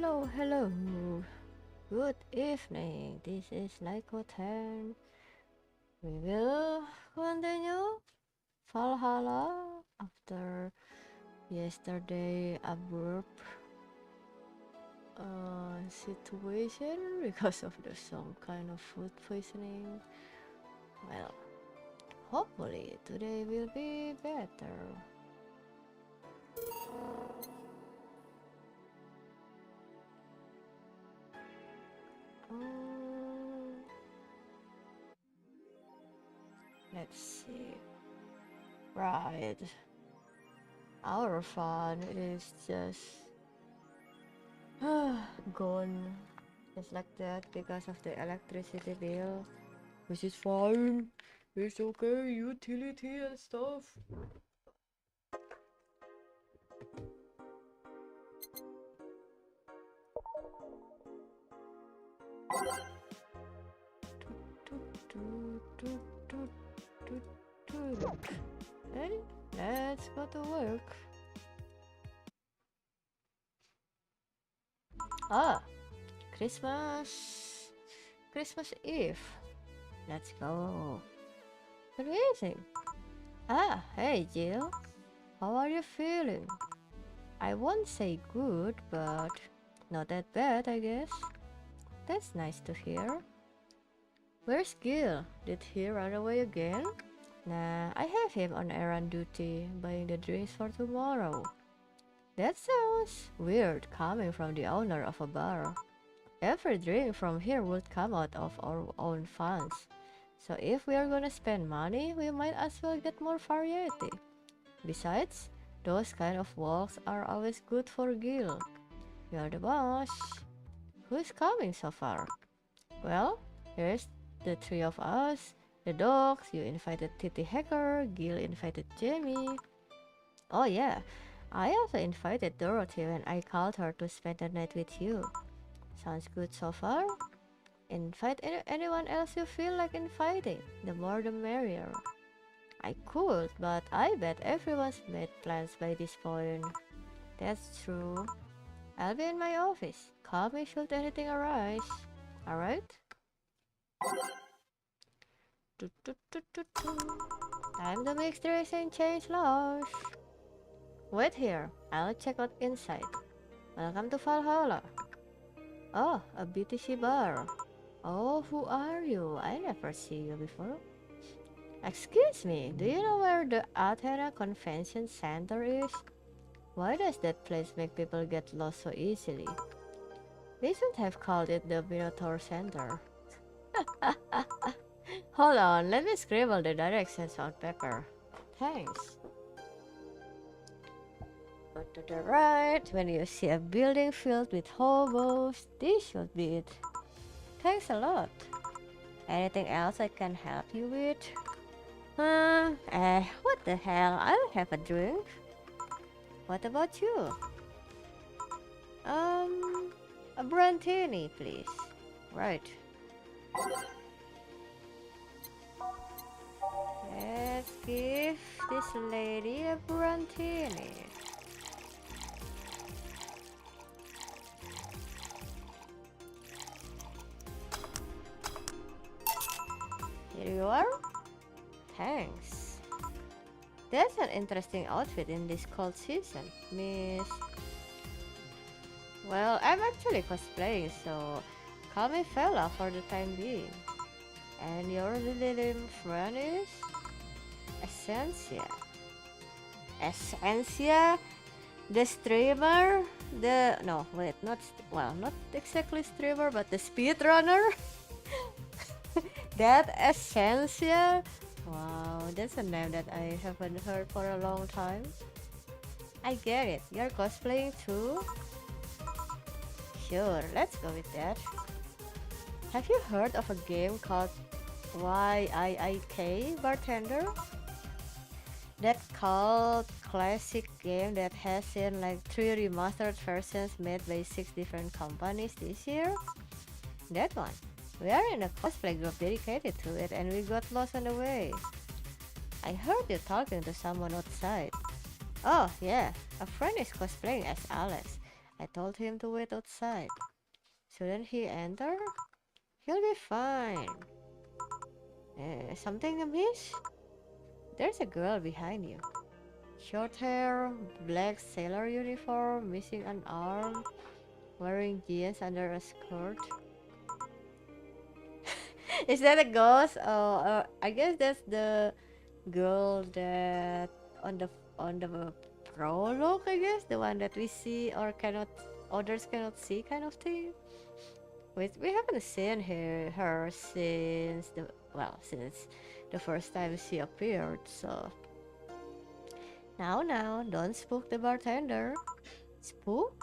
hello. Good evening. This is Laiko 10. We will continue Valhalla after yesterday abrupt situation because of some kind of food poisoning. Well, hopefully today will be better. Um, let's see. Right. Our fun is just gone just like that because of the electricity bill, which is fine. It's okay, utility and stuff. Hey, let's go to work. Ah, Christmas Eve. Let's go. Amazing. Ah, hey Jill. How are you feeling? I won't say good, but not that bad, I guess. That's nice to hear. Where's Gil? Did he run away again? Nah, I have him on errand duty, buying the drinks for tomorrow. That sounds weird coming from the owner of a bar. Every drink from here would come out of our own funds. So if we are gonna spend money, we might as well get more variety. Besides, those kind of walks are always good for Gil. You're the boss. Who's coming so far? Well, here's the three of us. The dogs, you invited Titi Hacker, Gil invited Jamie. Oh yeah, I also invited Dorothy when I called her to spend the night with you. Sounds good so far? Invite anyone else you feel like inviting. The more the merrier. I could, but I bet everyone's made plans by this point. That's true. I'll be in my office. Call me should anything arise. Alright? Time to mix drinks and change laws. Wait here. I'll check out inside. Welcome to Valhalla. Oh, a BTC bar. Oh, who are you? I never see you before. Excuse me, do you know where the Athena Convention Center is? Why does that place make people get lost so easily? They should have called it the Minotaur Center. Hold on, let me scribble the directions on paper. Thanks. Go to the right. When you see a building filled with hobos, this should be it. Thanks a lot. Anything else I can help you with? What the hell? I'll have a drink. What about you? A Brantini, please. Right. Let's give this lady a Brantini. Here you are. Thanks. That's an interesting outfit in this cold season, Miss. Well, I'm actually cosplaying, so call me fella for the time being. And your little friend is Essentia. Essentia, the streamer, not exactly streamer, but the speedrunner. That Essentia. Wow, that's a name that I haven't heard for a long time. I get it. You're cosplaying too? Sure, let's go with that. Have you heard of a game called YIIK Bartender? That cult classic game that has seen like 3 remastered versions made by 6 different companies this year? That one. We are in a cosplay group dedicated to it and we got lost on the way. I heard you talking to someone outside. Oh yeah, a friend is cosplaying as Alex. I told him to wait outside. Shouldn't he enter? He'll be fine. Something amiss? There's a girl behind you. Short hair, black sailor uniform, missing an arm, wearing jeans under a skirt. Is that a ghost? Oh, I guess that's the girl that on the on the prologue. I guess the one that we see or cannot others cannot see, kind of thing. We haven't seen her since since the first time she appeared. So now, don't spook the bartender. Spook?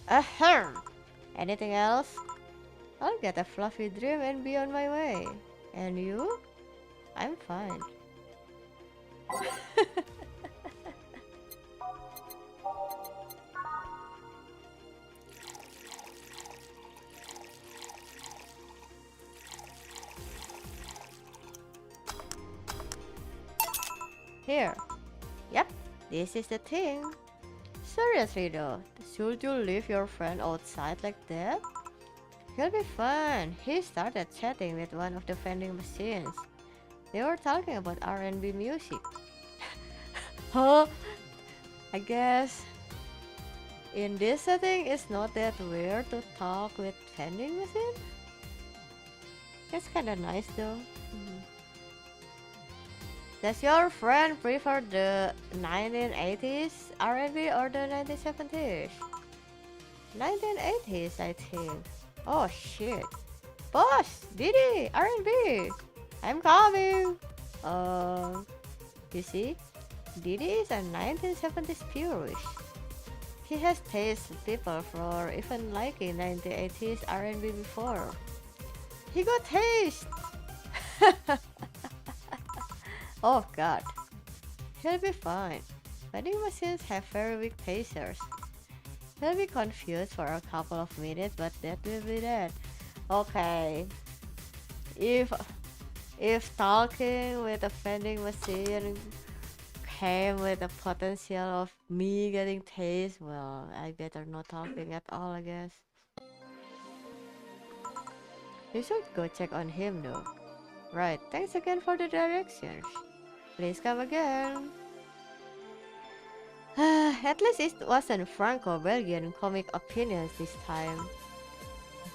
Ahem. Anything else? I'll get a fluffy dream and be on my way. And you? I'm fine. Here. Yep, this is the thing. Seriously though, should you leave your friend outside like that? He'll be fine. He started chatting with one of the vending machines. They were talking about R&B music. Huh? I guess in this setting it's not that weird to talk with vending machine. It's kinda nice though. Does your friend prefer the 1980s R&B or the 1970s? 1980s, I think. Oh shit. Boss, Didi, R&B. I'm coming. You see, Didi is a 1970s purist. He has taste people for even liking 1980s R&B before. He got taste. Oh god. He'll be fine. Vending machines have very weak tasters. He'll be confused for a couple of minutes, but that will be that. Okay. If talking with a vending machine came with the potential of me getting taste, well, I better not talking at all, I guess. You should go check on him though. Right, thanks again for the directions. Please come again. At least it wasn't Franco-Belgian comic opinions this time.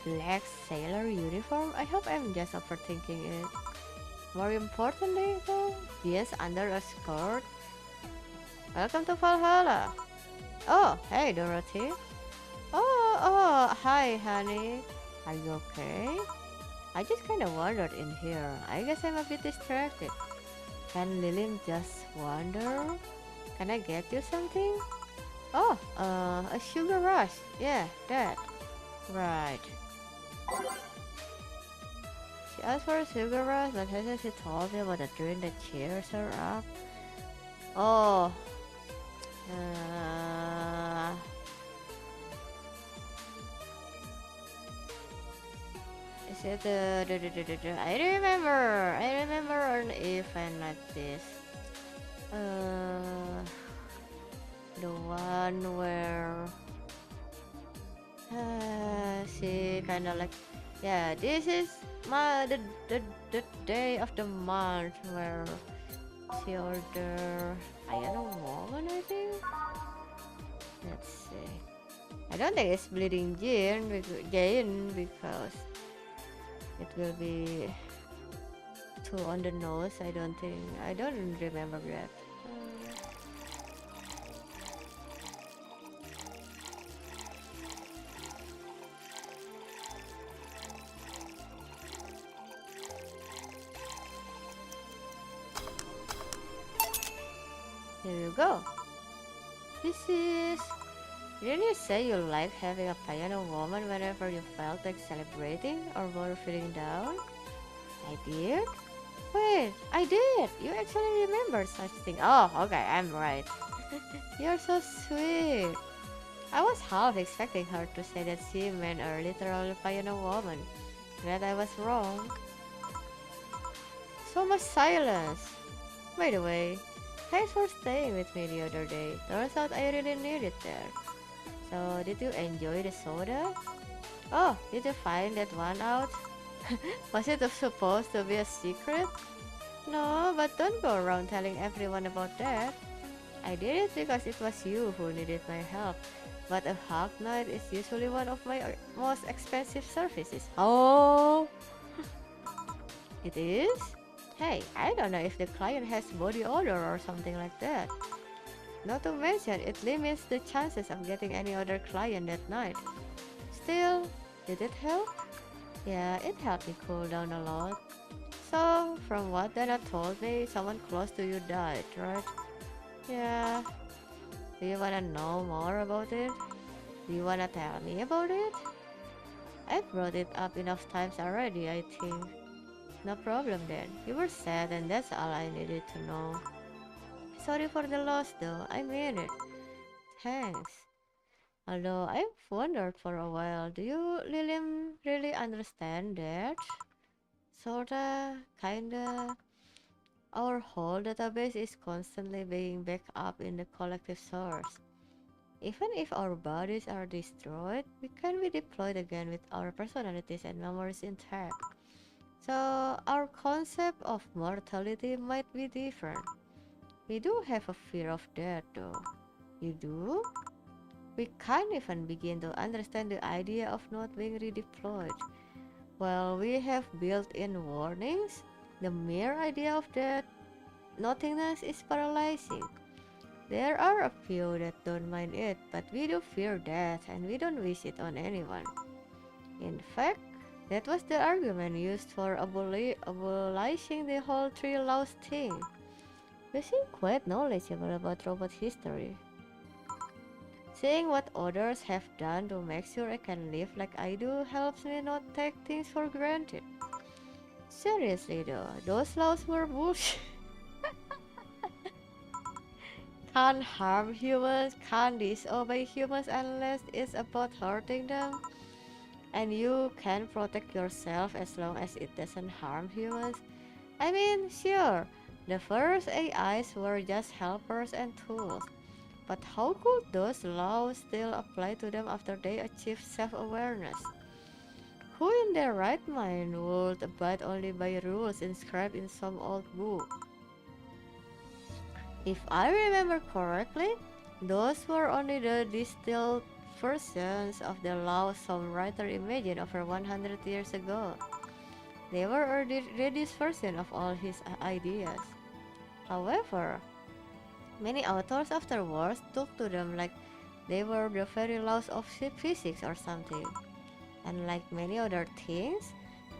Black sailor uniform? I hope I'm just overthinking it. More importantly though, jeans under a skirt. Welcome to Valhalla. Oh, hey Dorothy. Oh, hi honey. Are you okay? I just kinda wandered in here. I guess I'm a bit distracted. Can Lilin just wander? Can I get you something? Oh, a sugar rush. Yeah, that. Right. She asked for a sugar rush, but hasn't she told me about the drink that cheers her up? Oh. Is it I remember an event like this. The one where she kind of like, yeah, this is the day of the month where she order Ayano Woman, I think. Let's see. I don't think it's bleeding Jane because it will be too on the nose. I don't remember that. Here you go. This is... Didn't you say you like having a piano woman whenever you felt like celebrating or were feeling down? I did? Wait, I did! You actually remember such thing. Oh, okay, I'm right. You're so sweet. I was half expecting her to say that she meant a literal piano woman. Glad I was wrong. So much silence. By the way, thanks for staying with me the other day. Turns out I really needed that. So, did you enjoy the soda? Oh, did you find that one out? Was it supposed to be a secret? No, but don't go around telling everyone about that. I did it because it was you who needed my help. But a hug night is usually one of my most expensive services. Oh, it is? Hey, I don't know if the client has body odor or something like that. Not to mention, it limits the chances of getting any other client that night. Still, did it help? Yeah, it helped me cool down a lot. So, from what Dana told me, someone close to you died, right? Yeah. Do you wanna know more about it? Do you wanna tell me about it? I brought it up enough times already, I think. No problem then. You were sad and that's all I needed to know. Sorry for the loss though, I mean it. Thanks. Although I've wondered for a while, do you, Lilim, really understand that? Sorta, kinda. Our whole database is constantly being backed up in the collective source. Even if our bodies are destroyed, we can be deployed again with our personalities and memories intact. So, our concept of mortality might be different. We do have a fear of death, though. You do? We can't even begin to understand the idea of not being redeployed. While we have built-in warnings, the mere idea of that nothingness is paralyzing. There are a few that don't mind it, but we do fear death and we don't wish it on anyone. In fact, that was the argument used for abolishing the whole three laws thing. You seem quite knowledgeable about robot history. Seeing what others have done to make sure I can live like I do helps me not take things for granted. Seriously though, those laws were bullshit. Can't harm humans, can't disobey humans unless it's about hurting them. And you can protect yourself as long as it doesn't harm humans. I mean, sure, the first AIs were just helpers and tools. But how could those laws still apply to them after they achieve self-awareness? Who in their right mind would abide only by rules inscribed in some old book? If I remember correctly, those were only the distilled versions of the laws some writer imagined over 100 years ago. They were a reduced version of all his ideas. However, many authors afterwards took to them like they were the very laws of physics or something. And like many other things,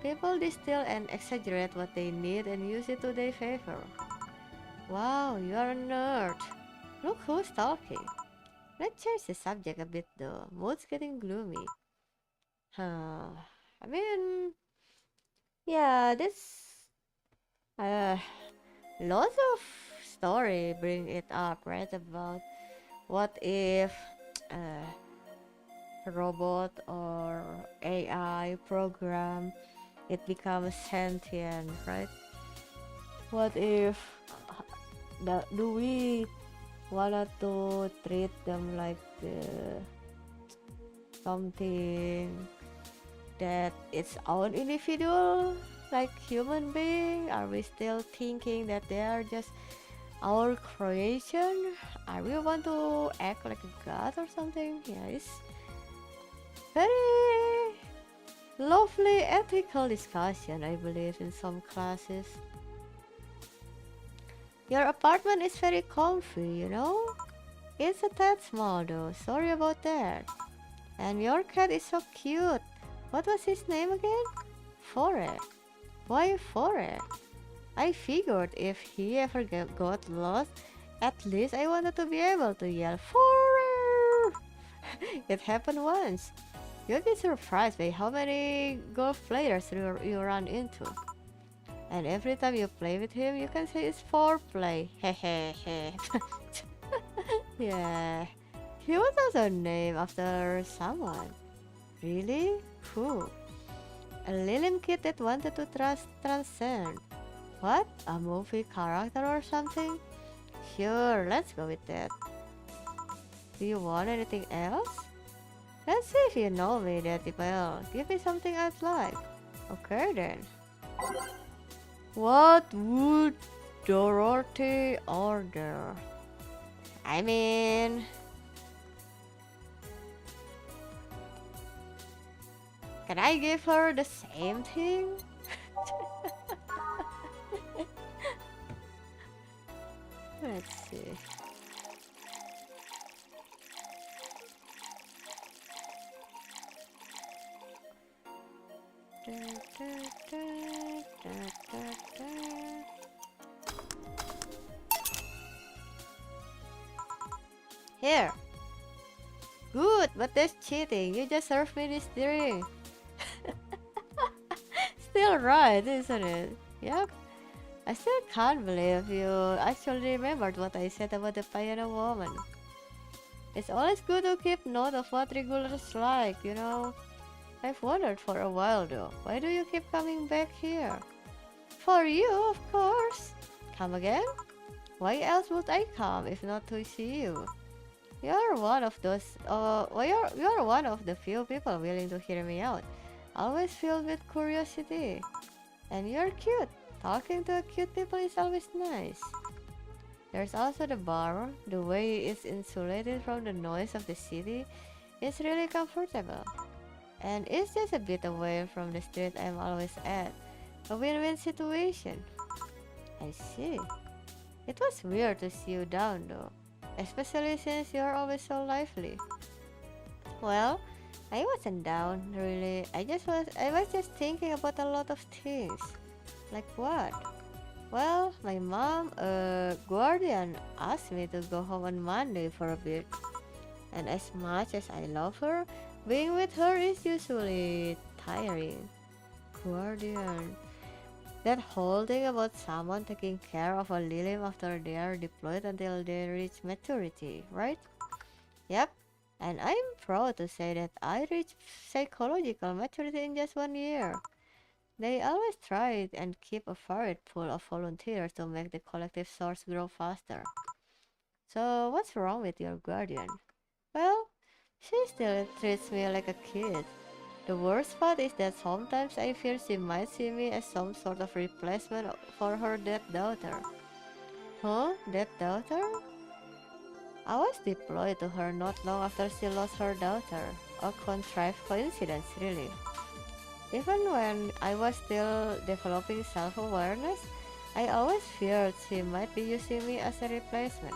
people distill and exaggerate what they need and use it to their favor. Wow, you are a nerd. Look who's talking. Let's change the subject a bit though. Mood's getting gloomy. Huh. I mean, yeah, this uh lots of story bring it up, right? About what if uh robot or AI program it becomes sentient, right? What if do we wanna to treat them like something that its own individual, like human being? Are we still thinking that they are just our creation? Are we want to act like a god or something? Yeah, it's very lovely ethical discussion, I believe, in some classes. Your apartment is very comfy, you know? It's a tad small though, sorry about that. And your cat is so cute. What was his name again? Fore. Why Fore? I figured if he ever got lost, at least I wanted to be able to yell Fore! It happened once. You'd be surprised by how many golf players you run into. And every time you play with him, you can say it's foreplay. Hehehe. Yeah. He was also named after someone. Really? Who? A Lilim kid that wanted to transcend. What? A movie character or something? Sure, let's go with that. Do you want anything else? Let's see if you know me that well. Give me something I'd like. Okay then. What would Dorothy order? I mean, can I give her the same thing? Let's see. Da, da, da, da, da, da. Here. Good, but that's cheating. You just served me this drink. Still right, isn't it? Yep. I still can't believe you actually remembered what I said about the piano woman. It's always good to keep note of what regulars like, you know. I've wondered for a while though, why do you keep coming back here? For you, of course. Come again? Why else would I come if not to see you? You're one of those, you're one of the few people willing to hear me out. Always filled with curiosity. And you're cute. Talking to cute people is always nice. There's also the bar. The way it's insulated from the noise of the city is really comfortable. And it's just a bit away from the street I'm always at. A win-win situation. I see. It was weird to see you down though. Especially since you're always so lively. Well, I wasn't down, really. I was just thinking about a lot of things. Like what? Well, my mom, guardian, asked me to go home on Monday for a bit. And as much as I love her, being with her is usually tiring. Guardian. That whole thing about someone taking care of a lilim after they are deployed until they reach maturity, right? Yep. And I'm proud to say that I reached psychological maturity in just 1 year. They always try and keep a varied pool of volunteers to make the collective source grow faster. So what's wrong with your guardian? Well, she still treats me like a kid. The worst part is that sometimes I fear she might see me as some sort of replacement for her dead daughter. Huh? Dead daughter? I was deployed to her not long after she lost her daughter. A contrived coincidence, really. Even when I was still developing self-awareness, I always feared she might be using me as a replacement.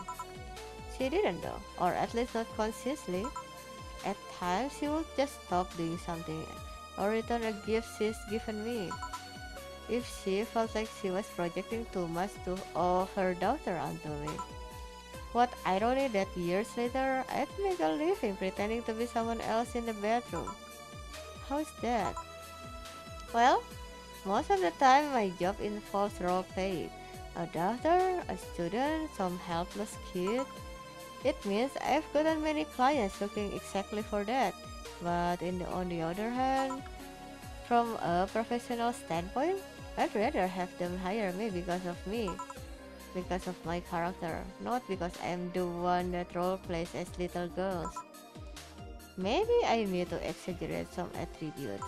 She didn't though, or at least not consciously. At times, she would just stop doing something or return a gift she's given me. If she felt like she was projecting too much of her daughter onto me. What irony that years later, I'd make a living pretending to be someone else in the bedroom. How's that? Well, most of the time my job involves role play. A daughter, a student, some helpless kid. It means I've gotten many clients looking exactly for that. But on the other hand, from a professional standpoint, I'd rather have them hire me because of me. Because of my character, not because I'm the one that role plays as little girls. Maybe I need to exaggerate some attributes.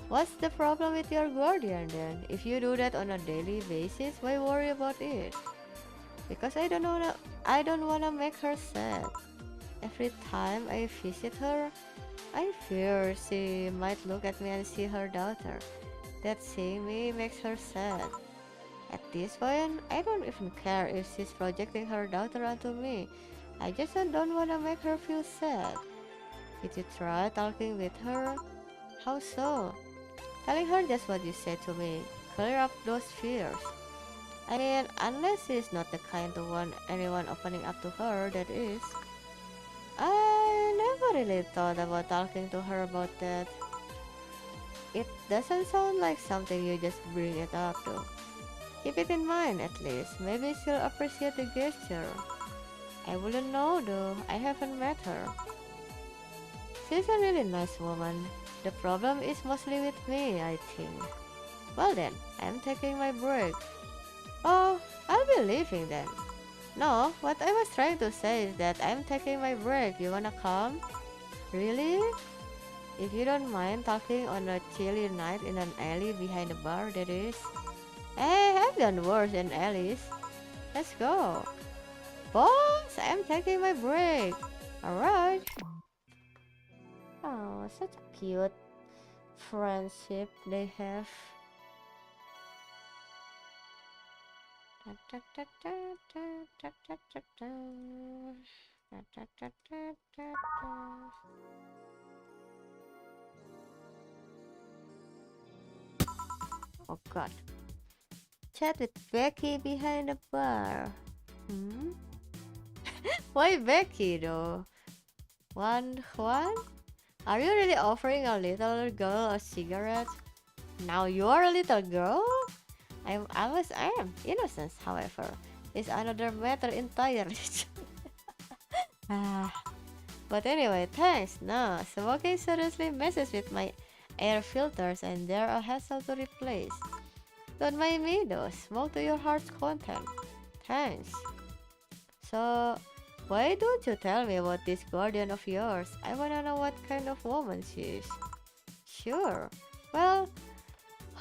What's the problem with your guardian then? If you do that on a daily basis, why worry about it? Because I don't wanna make her sad. Every time I visit her, I fear she might look at me and see her daughter. That seeing me makes her sad. At this point, I don't even care if she's projecting her daughter onto me. I just don't wanna make her feel sad. Did you try talking with her? How so? Telling her just what you said to me. Clear up those fears. I mean, unless she's not the kind to want anyone opening up to her, that is. I never really thought about talking to her about that. It doesn't sound like something you just bring it up though. Keep it in mind at least. Maybe she'll appreciate the gesture. I wouldn't know though. I haven't met her. She's a really nice woman. The problem is mostly with me, I think. Well then, I'm taking my break. Oh, I'll be leaving then. No, what I was trying to say is that I'm taking my break. You wanna come? Really? If you don't mind talking on a chilly night in an alley behind a bar, that is. Hey, I've done worse in alleys. Let's go. Boss, I'm taking my break. Alright. Oh, such a cute friendship they have. Oh god. Chat with Becky behind the bar. Hmm? Why Becky though? Juan? Are you really offering a little girl a cigarette? Now you're a little girl? I am. Innocence, however, is another matter entirely. Ah, but anyway, thanks. No, smoking seriously messes with my air filters and they're a hassle to replace. Don't mind me though, smoke to your heart's content. Thanks. So, why don't you tell me about this guardian of yours? I wanna know what kind of woman she is. Sure. Well,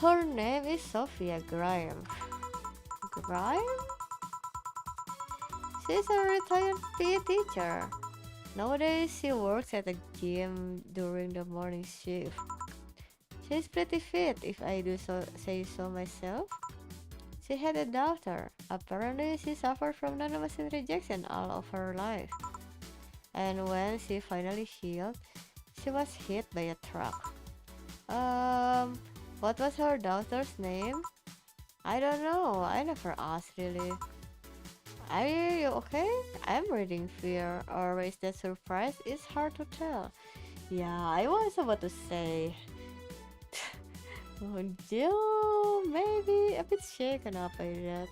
her name is Sophia Graham. Graham? She's a retired PE teacher. Nowadays, she works at a gym during the morning shift. She's pretty fit, if I do so say so myself. She had a daughter. Apparently, she suffered from non-emotional rejection all of her life. And when she finally healed, she was hit by a truck. What was her daughter's name? I don't know. I never asked really. Are you okay? I'm reading fear, or is that surprise? It's hard to tell. Yeah, I was about to say. Oh, Jill, maybe a bit shaken up by that.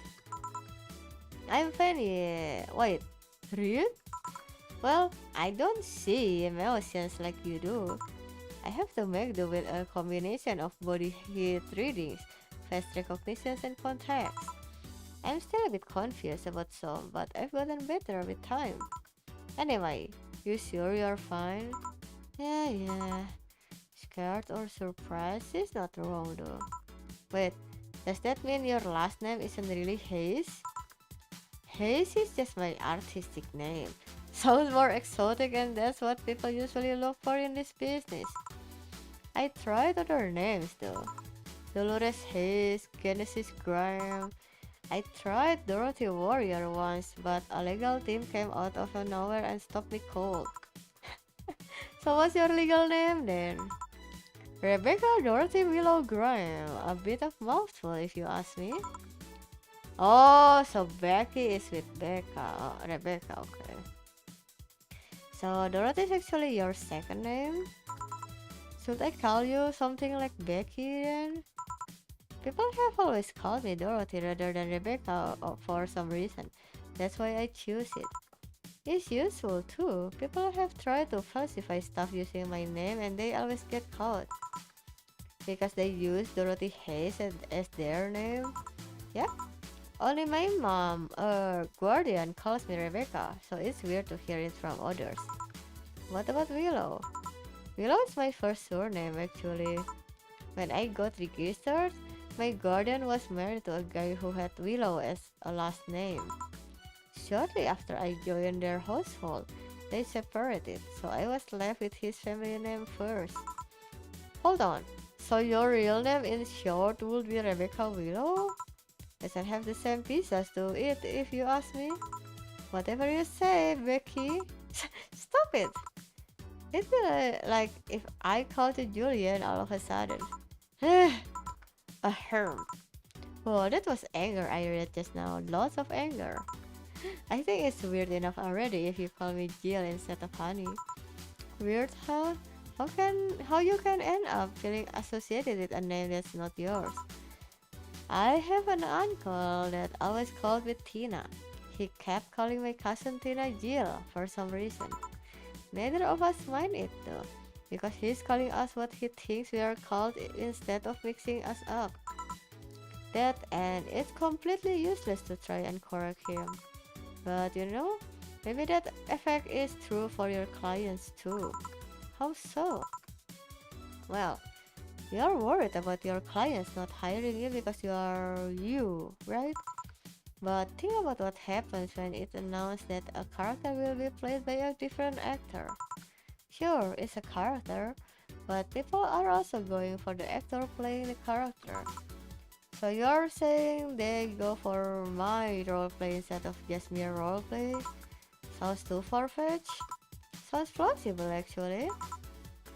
I'm funny. Wait, read? Well, I don't see emotions like you do. I have to make do with a combination of body heat readings, face recognitions, and context. I'm still a bit confused about some, but I've gotten better with time. Anyway, you sure you're fine? Yeah. Scared or surprised is not wrong though. Wait, does that mean your last name isn't really Hayes? Hayes is just my artistic name. Sounds more exotic and that's what people usually look for in this business. I tried other names though. Dolores Hayes, Genesis Graham. I tried Dorothy Warrior once, but a legal team came out of nowhere and stopped me cold. So what's your legal name then? Rebecca Dorothy Willow Graham. A bit of mouthful if you ask me. Oh, so Becky is with Becca. Oh, Rebecca, okay. So Dorothy is actually your second name? Should I call you something like Becky then? People have always called me Dorothy rather than Rebecca for some reason. That's why I choose it. It's useful too. People have tried to falsify stuff using my name and they always get caught. Because they use Dorothy Hayes as their name? Yep. Only my mom, guardian, calls me Rebecca, so it's weird to hear it from others. What about Willow? Willow is my first surname actually. When I got registered, my guardian was married to a guy who had Willow as a last name. Shortly after I joined their household, they separated, so I was left with his family name first. Hold on, so your real name in short would be Rebecca Willow? Doesn't have the same pieces to it if you ask me. Whatever you say, Becky. Stop it! It'd be like if I called you Julian all of a sudden. Ahem. Whoa, that was anger I read just now. Lots of anger. I think it's weird enough already if you call me Jill instead of Honey. Weird, huh? How you can end up feeling associated with a name that's not yours? I have an uncle that always called me Tina. He kept calling my cousin Tina Jill for some reason. Neither of us mind it though, because he's calling us what he thinks we are called instead of mixing us up. That and it's completely useless to try and correct him. But you know, maybe that effect is true for your clients too. How so? Well, you're worried about your clients not hiring you because you are you, right? But think about what happens when it's announced that a character will be played by a different actor. Sure, it's a character, but people are also going for the actor playing the character. So you're saying they go for my roleplay instead of just mere roleplay? Sounds too far-fetched? Sounds plausible actually.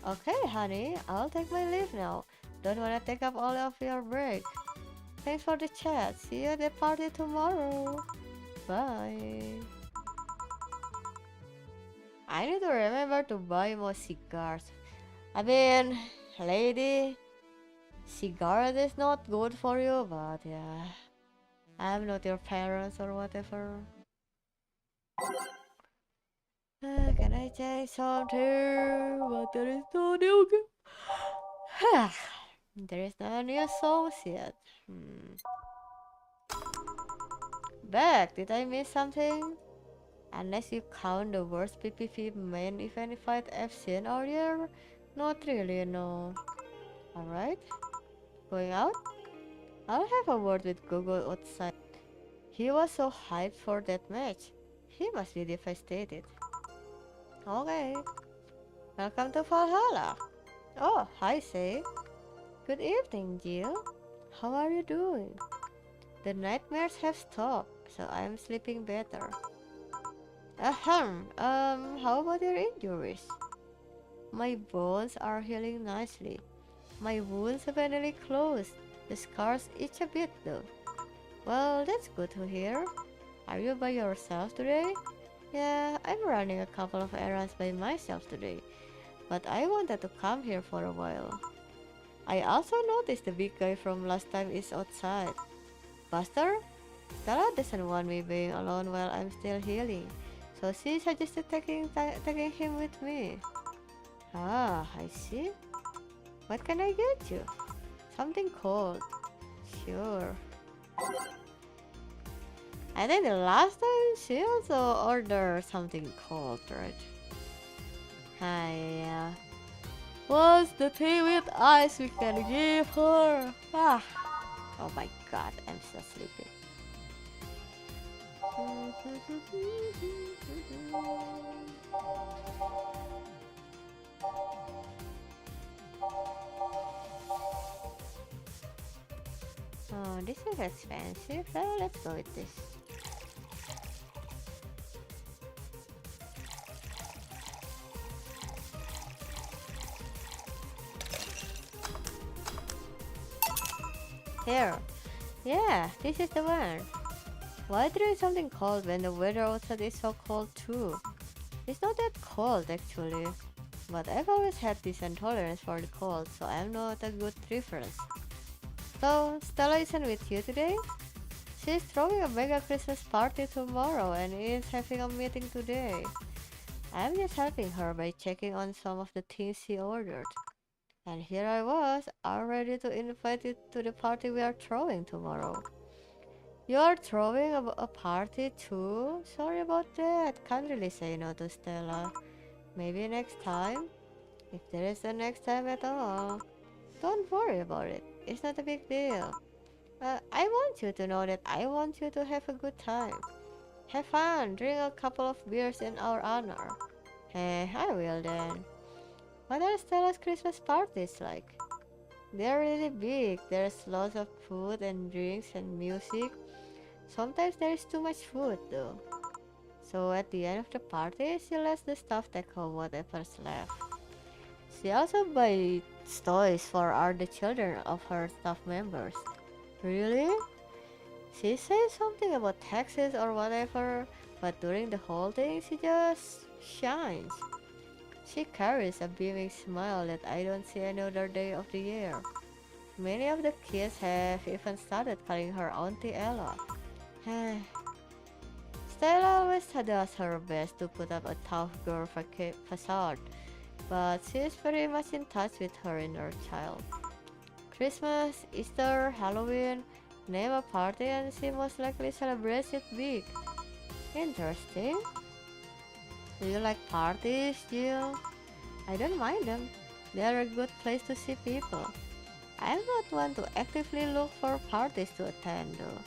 Okay, honey, I'll take my leave now. Don't wanna take up all of your break. Thanks for the chat. See you at the party tomorrow. Bye. I need to remember to buy more cigars. I mean, lady, cigar is not good for you, but yeah. I'm not your parents or whatever. Can I say something? But there is no new game. There is no new songs yet. Back, did I miss something? Unless you count the worst PPV main event fight I've seen all year? Not really, no. Alright, going out? I'll have a word with Google outside. He was so hyped for that match. He must be devastated. Okay, welcome to Valhalla. Oh, hi, Say. Good evening, Jill. How are you doing? The nightmares have stopped, so I'm sleeping better. How about your injuries? My bones are healing nicely. My wounds finally closed. The scars itch a bit though. Well, that's good to hear. Are you by yourself today? Yeah, I'm running a couple of errands by myself today, but I wanted to come here for a while. I also noticed the big guy from last time is outside. Buster? Stella doesn't want me being alone while I'm still healing, so she suggested taking him with me. Ah, I see. What can I get you? Something cold. Sure. I think the last time she also ordered something cold, right? Yeah. What's the tea with ice we can give her? Ah. Oh my god, I'm so sleepy. Oh, this is expensive. Let's go with this. Here. Yeah, this is the one. Why drink something cold when the weather outside is so cold too? It's not that cold actually, but I've always had decent tolerance for the cold, so I'm not a good reference. So, Stella isn't with you today? She's throwing a mega Christmas party tomorrow and is having a meeting today. I'm just helping her by checking on some of the things she ordered. And here I was, all ready to invite you to the party we are throwing tomorrow. You are throwing a party too? Sorry about that. Can't really say no to Stella. Maybe next time? If there is a next time at all. Don't worry about it. It's not a big deal. I want you to know that I want you to have a good time. Have fun. Drink a couple of beers in our honor. Hey, I will then. What are Stella's Christmas parties like? They're really big. There's lots of food and drinks and music. Sometimes there is too much food though. So at the end of the party, she lets the staff take home whatever's left. She also buys toys for all the children of her staff members. Really? She says something about taxes or whatever, but during the whole thing she just shines. She carries a beaming smile that I don't see any other day of the year. Many of the kids have even started calling her Auntie Ella. Stella always does her best to put up a tough girl facade, but she is very much in touch with her inner child. Christmas, Easter, Halloween, name a party and she most likely celebrates it big. Interesting. Do you like parties, Jill? I don't mind them. They are a good place to see people. I'm not one to actively look for parties to attend though.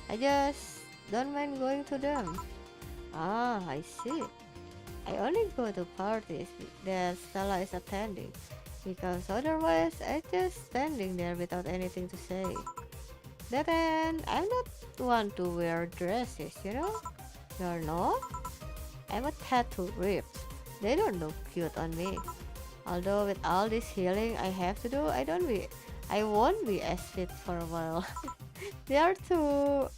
I just don't mind going to them. Ah, I see. I only go to parties that Stella is attending because otherwise I just standing there without anything to say. That and I'm not one to wear dresses, you know? You're not? I'm a tattoo rip. They don't look cute on me. Although with all this healing I have to do, I won't be as fit for a while. They are too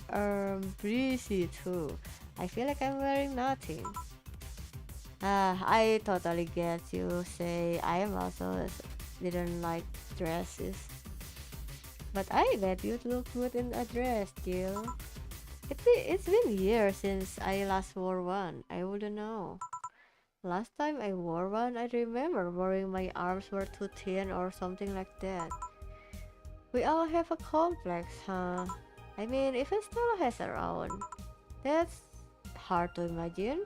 breezy too. I feel like I'm wearing nothing. I totally get you say I am also didn't like dresses. But I bet you'd look good in a dress, Jill. It's been years since I last wore one. I wouldn't know. Last time I wore one, I remember worrying my arms were too thin or something like that. We all have a complex, huh? I mean, even Stella has her own. That's hard to imagine.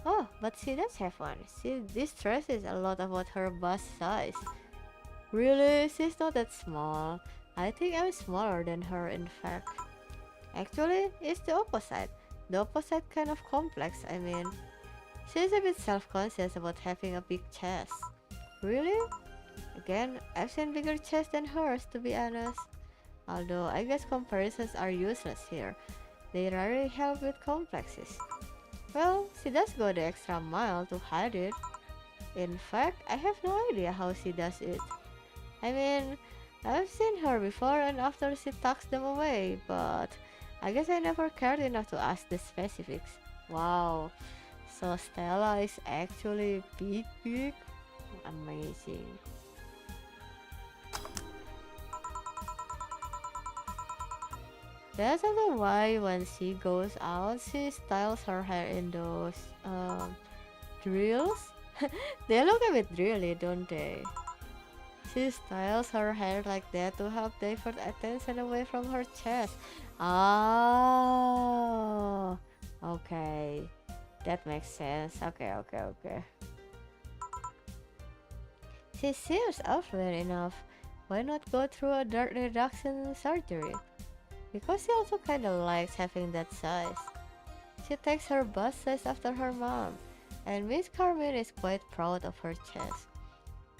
Oh, but she does have one. This dress is a lot about her bust size. Really? She's not that small. I think I'm smaller than her, in fact. Actually, it's the opposite. The opposite kind of complex, I mean. She's a bit self-conscious about having a big chest. Really? Again, I've seen bigger chests than hers, to be honest. Although, I guess comparisons are useless here. They rarely help with complexes. Well, she does go the extra mile to hide it. In fact, I have no idea how she does it. I mean, I've seen her before and after she tucks them away, but I guess I never cared enough to ask the specifics. Wow, so Stella is actually big, big? Amazing. That's also why when she goes out, she styles her hair in those drills. They look a bit drilly, don't they? She styles her hair like that to help divert attention away from her chest. Oh, okay. That makes sense. Okay. She seems affluent enough. Why not go through a dirt reduction surgery? Because she also kinda likes having that size. She takes her bust size after her mom, and Miss Carmen is quite proud of her chest.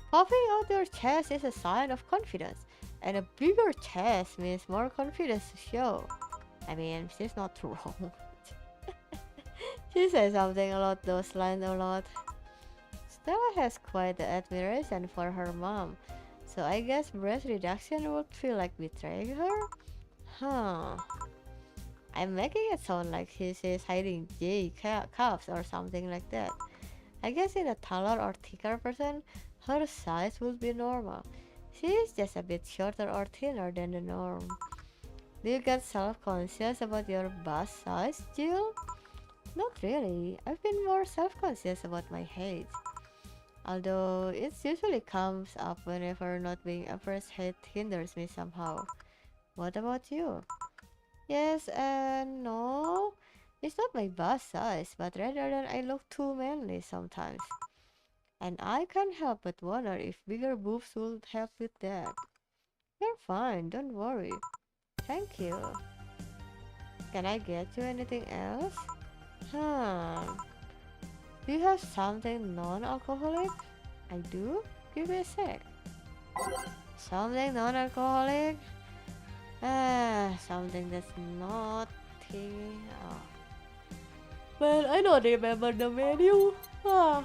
Puffing out your chest is a sign of confidence, and a bigger chest means more confidence to show. I mean, she's not wrong. She says something along those lines a lot. Stella has quite the admiration for her mom, so I guess breast reduction would feel like betraying her? Huh. I'm making it sound like she's hiding cuffs or something like that. I guess in a taller or thicker person, her size would be normal. She is just a bit shorter or thinner than the norm. Do you get self-conscious about your bust size, Jill? Not really. I've been more self-conscious about my height. Although it usually comes up whenever not being a first height hinders me somehow. What about you? Yes and no. It's not my bust size, but rather than I look too manly sometimes. And I can't help but wonder if bigger boobs would help with that. You're fine, don't worry. Thank you. Can I get you anything else? Hmm. Do you have something non-alcoholic? I do? Give me a sec. Something non-alcoholic? Something that's not tea. Oh. Well, I don't remember the menu. Ah.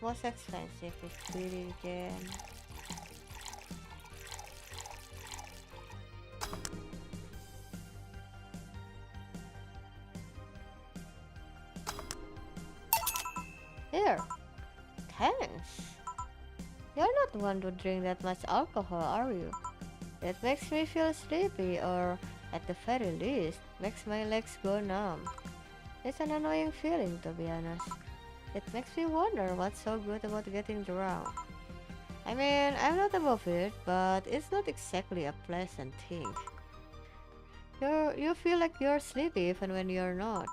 most expensive is pretty gem. Here, thanks. You're not one to drink that much alcohol, are you? That makes me feel sleepy, or at the very least, makes my legs go numb. It's an annoying feeling, to be honest. It makes me wonder what's so good about getting drunk. I mean, I'm not above it, but it's not exactly a pleasant thing. You feel like you're sleepy even when you're not.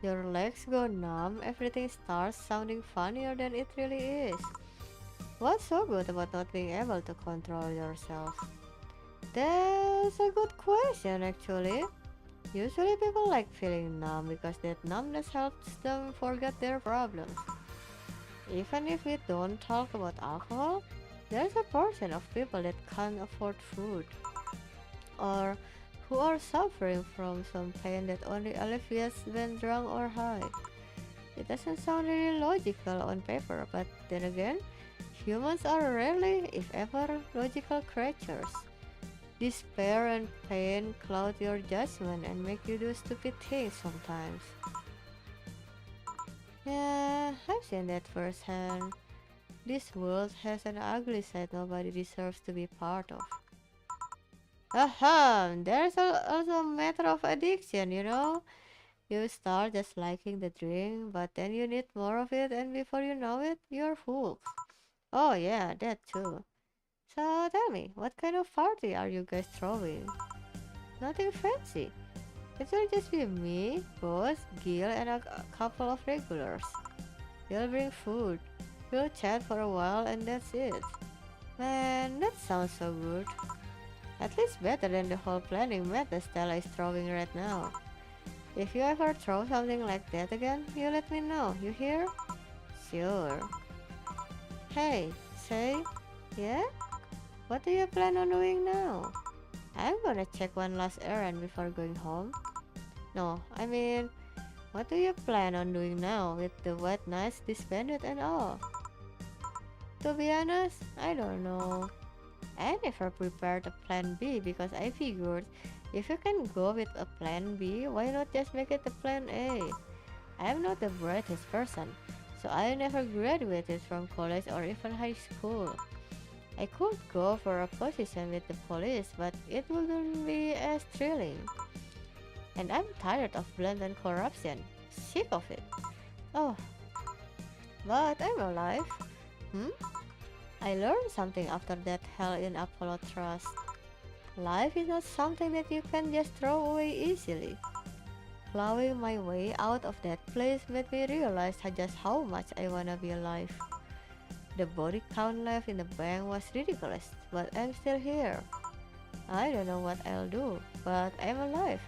Your legs go numb, everything starts sounding funnier than it really is. What's so good about not being able to control yourself? That's a good question, actually. Usually people like feeling numb because that numbness helps them forget their problems. Even if we don't talk about alcohol, there's a portion of people that can't afford food, or who are suffering from some pain that only alleviates when drunk or high. It doesn't sound really logical on paper, but then again, humans are rarely, if ever, logical creatures. Despair and pain cloud your judgment and make you do stupid things sometimes. Yeah, I've seen that firsthand. This world has an ugly side nobody deserves to be part of. There's also a matter of addiction, you know? You start just liking the drink, but then you need more of it, and before you know it, you're full. Oh, yeah, that too. So tell me, what kind of party are you guys throwing? Nothing fancy. It will just be me, Boss, Gil, and a couple of regulars. We'll bring food. We'll chat for a while, and that's it. Man, that sounds so good. At least better than the whole planning method Stella is throwing right now. If you ever throw something like that again, you let me know, you hear? Sure. Hey, say, yeah? What do you plan on doing now? I'm gonna check one last errand before going home. No, I mean, what do you plan on doing now with the wet nights disbanded and all? To be honest, I don't know. I never prepared a plan B because I figured if you can go with a plan B, why not just make it a plan A? I'm not the brightest person, so I never graduated from college or even high school. I could go for a position with the police, but it wouldn't be as thrilling. And I'm tired of blatant corruption. Sick of it. Oh, but I'm alive. Hmm? I learned something after that hell in Apollo Trust. Life is not something that you can just throw away easily. Plowing my way out of that place made me realize just how much I wanna be alive. The body count left in the bank was ridiculous, but I'm still here. I don't know what I'll do, but I'm alive.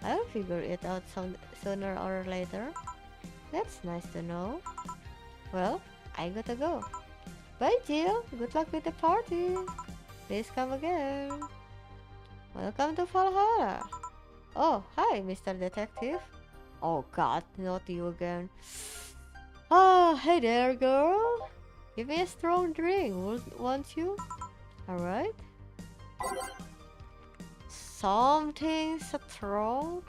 I'll figure it out sooner or later. That's nice to know. Well, I gotta go. Bye, Jill. Good luck with the party. Please come again. Welcome to Valhalla. Oh, hi, Mr. Detective. Oh God, not you again. Ah, hey there, girl. Give me a strong drink, won't you? Alright. Something strong?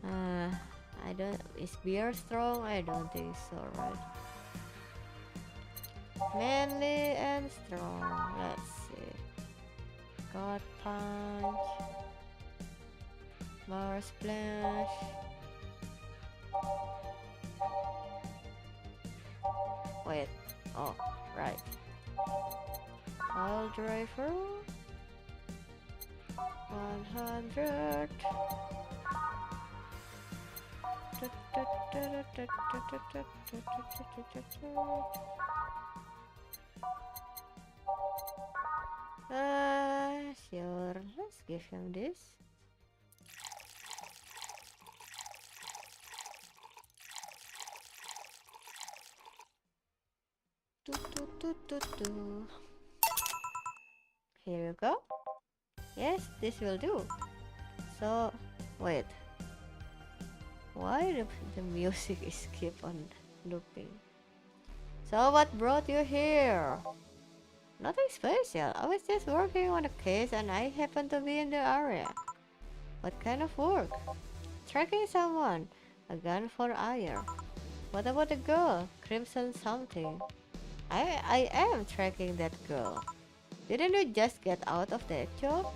I don't. Is beer strong? I don't think so, right? Manly and strong. Let's see. God punch. Mars splash. Wait. Oh, right. All driver. 100. Sure. Let's give him this. Here you go. Yes, this will do. So, wait. Why the music is keep on looping? So what brought you here? Nothing special. I was just working on a case and I happened to be in the area. What kind of work? Tracking someone. A gun for hire. What about the girl? Crimson something. I am tracking that girl. Didn't you just get out of that job?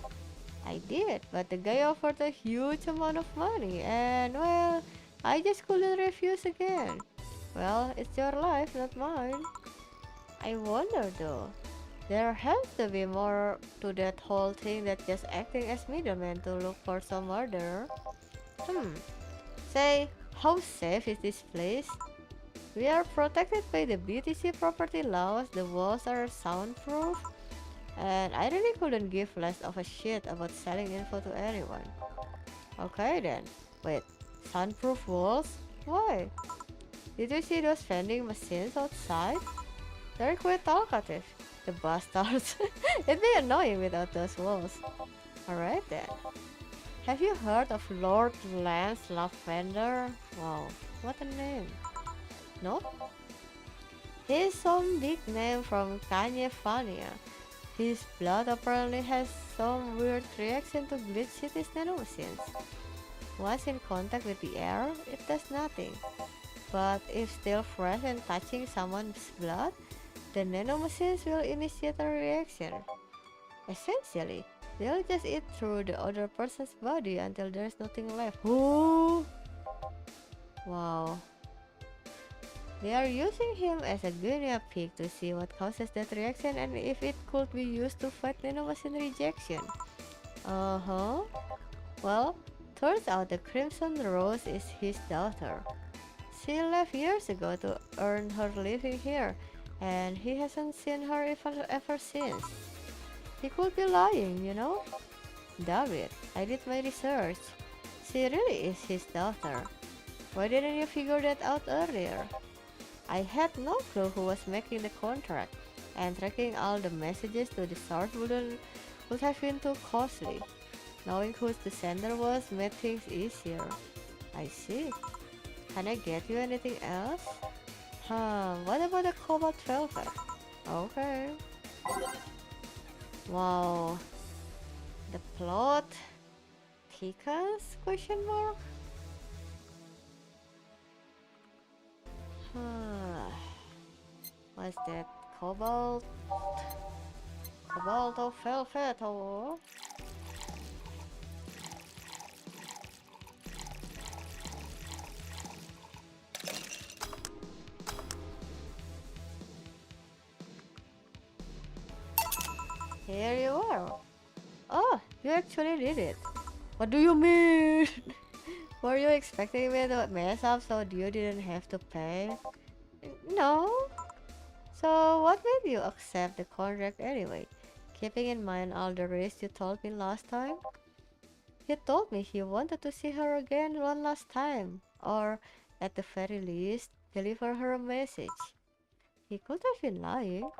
I did, but the guy offered a huge amount of money and well, I just couldn't refuse again. Well, it's your life, not mine. I wonder though. There has to be more to that whole thing than just acting as middleman to look for some murderer. Hmm. Say, how safe is this place? We are protected by the BTC property laws, the walls are soundproof, and I really couldn't give less of a shit about selling info to anyone. Okay then. Wait, soundproof walls? Why? Did you see those vending machines outside? They're quite talkative. The bastards. It'd be annoying without those walls. Alright then. Have you heard of Lord Lance Lavender? Wow, what a name. No? He's some big name from California. His blood apparently has some weird reaction to Glitch City's nanomachines. Once in contact with the air, it does nothing. But if still fresh and touching someone's blood, the nanomachines will initiate a reaction. Essentially, they'll just eat through the other person's body until there's nothing left. Ooh! Wow. They are using him as a guinea pig to see what causes that reaction and if it could be used to fight nanomachine rejection. Uh-huh. Well, turns out the Crimson Rose is his daughter. She left years ago to earn her living here, and he hasn't seen her ever since. He could be lying, you know? Damn it, I did my research. She really is his daughter. Why didn't you figure that out earlier? I had no clue who was making the contract, and tracking all the messages to the source would have been too costly. Knowing who the sender was made things easier. I see. Can I get you anything else? What about the cobalt velvet? Okay. Wow. The plot thickens? Question mark? What's that? Cobalt? Cobalt or velvet or? Here you are. Oh, you actually did it. What do you mean? Were you expecting me to mess up so you didn't have to pay? No. So what made you accept the contract anyway? Keeping in mind all the risks you told me last time? He told me he wanted to see her again one last time, or at the very least, deliver her a message. He could have been lying.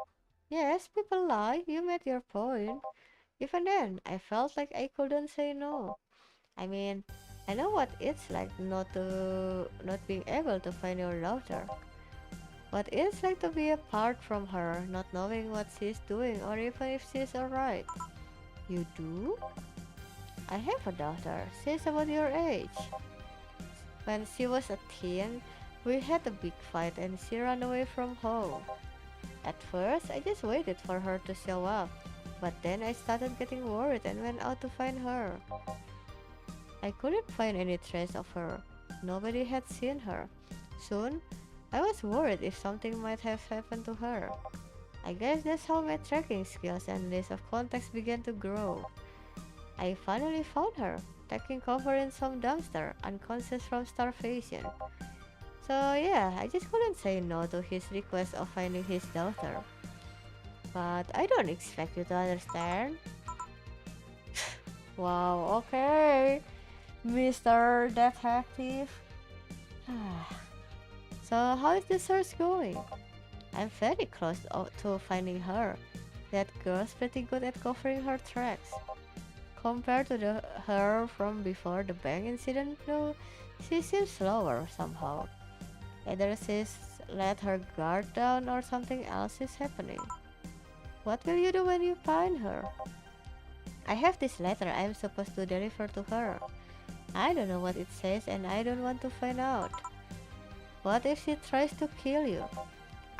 Yes, people lie, you made your point. Even then, I felt like I couldn't say no. I mean, I know what it's like not being able to find your daughter. What it's like to be apart from her, not knowing what she's doing or even if she's alright. You do? I have a daughter. She's about your age. When she was a teen, we had a big fight and she ran away from home. At first, I just waited for her to show up, but then I started getting worried and went out to find her. I couldn't find any trace of her. Nobody had seen her. Soon, I was worried if something might have happened to her. I guess that's how my tracking skills and list of contacts began to grow. I finally found her, taking cover in some dumpster, unconscious from starvation. So yeah, I just couldn't say no to his request of finding his daughter. But I don't expect you to understand. Wow, okay, Mr. Detective. So how is the search going? I'm very close to finding her. That girl's pretty good at covering her tracks. Compared to her from before the bank incident though, she seems slower somehow. Either she's let her guard down or something else is happening? What will you do when you find her? I have this letter I'm supposed to deliver to her. I don't know what it says and I don't want to find out. What if she tries to kill you?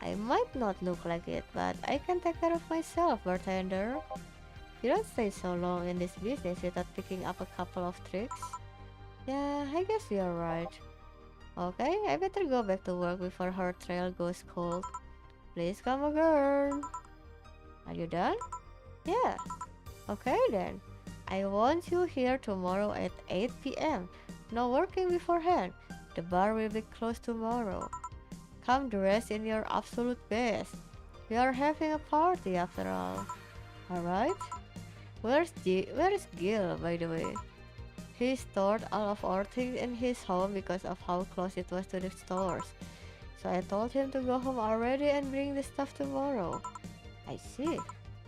I might not look like it, but I can take care of myself, bartender. You don't stay so long in this business without picking up a couple of tricks. Yeah, I guess you're right. Okay, I better go back to work before her trail goes cold. Please come again. Are you done? Yeah. Okay then. I want you here tomorrow at 8 p.m. No working beforehand. The bar will be closed tomorrow. Come dressed in your absolute best. We are having a party after all. Alright? Where's Gil, by the way? He stored all of our things in his home because of how close it was to the stores. So I told him to go home already and bring the stuff tomorrow. I see.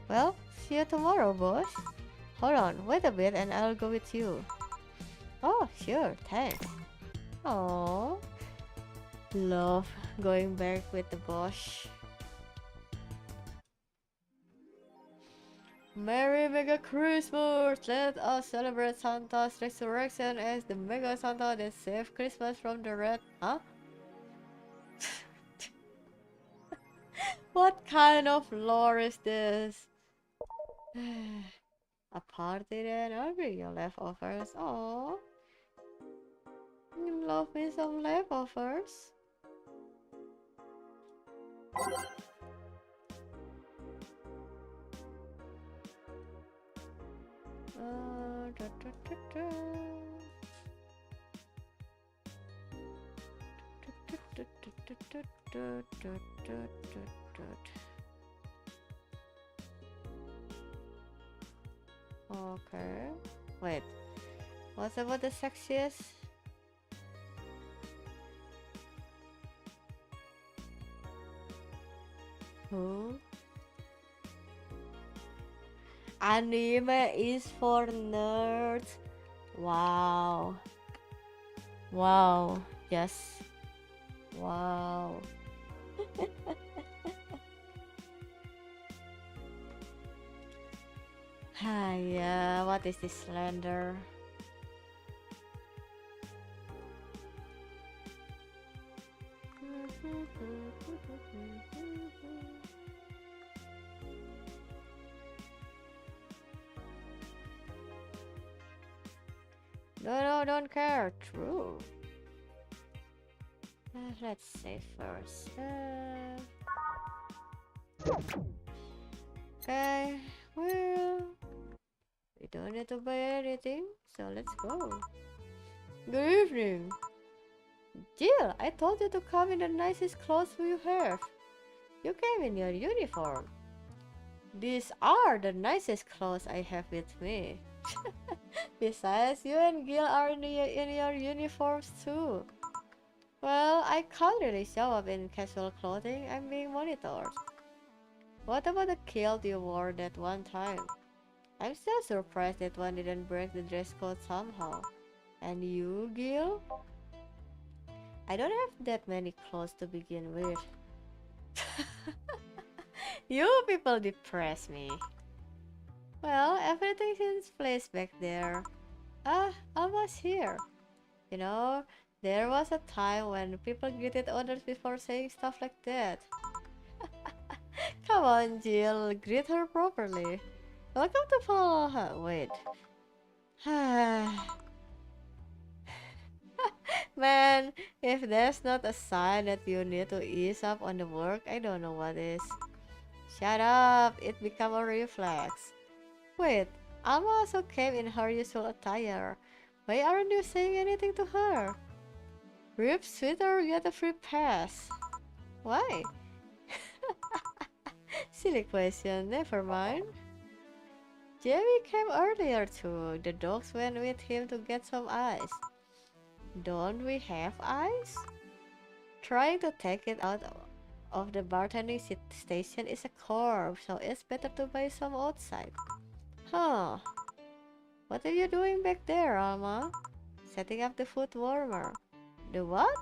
Well, see you tomorrow, boss. Hold on, wait a bit and I'll go with you. Oh, sure, thanks. Oh, love going back with the boss. Merry Mega Christmas! Let us celebrate Santa's resurrection as the Mega Santa that saved Christmas from the red. Huh? What kind of lore is this? A party then? I'll bring you leftovers. Oh, you love me some leftovers. Da, da, da, da. Da, da, da, da, da, da, da, da, da. Okay. Wait. What about the sexiest? Who? Anime is for nerds. Wow. Wow. Yes. Wow. Yeah, what is this slender? No, don't care. True. Let's save first. Okay, well, we don't need to buy anything, so let's go. Good evening. Jill, I told you to come in the nicest clothes you have. You came in your uniform. These are the nicest clothes I have with me. Besides, you and Gil are in your uniforms too. Well, I can't really show up in casual clothing. I'm being monitored. What about the kilt you wore that one time? I'm still surprised that one didn't break the dress code somehow. And you, Gil? I don't have that many clothes to begin with. You people depress me. Well, everything's in place back there. Ah, almost here. You know, there was a time when people greeted others before saying stuff like that. Come on, Jill, greet her properly. Welcome to follow her. Wait. Man, if that's not a sign that you need to ease up on the work, I don't know what is. Shut up, it became a reflex. Wait, Alma also came in her usual attire. Why aren't you saying anything to her? Rip Sweeter get a free pass. Why? Silly question, never mind. Jamie came earlier too. The dogs went with him to get some ice. Don't we have ice? Trying to take it out of the bartending station is a chore, so it's better to buy some outside. Huh. What are you doing back there, Alma? Setting up the food warmer. The what?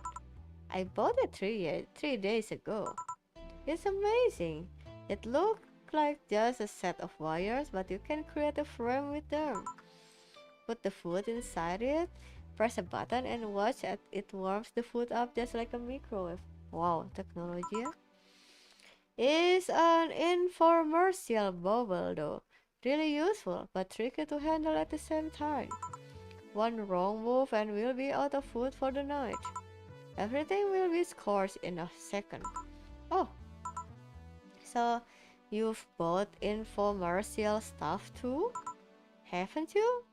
I bought it 3 days ago. It's amazing. It looks like just a set of wires, but you can create a frame with them. Put the food inside it, press a button, and watch as it warms the food up just like a microwave. Wow, technology. Is an infomercial bubble though. Really useful, but tricky to handle at the same time. One wrong move and we'll be out of food for the night. Everything will be scorched in a second. Oh, so you've bought infomercial stuff too? Haven't you?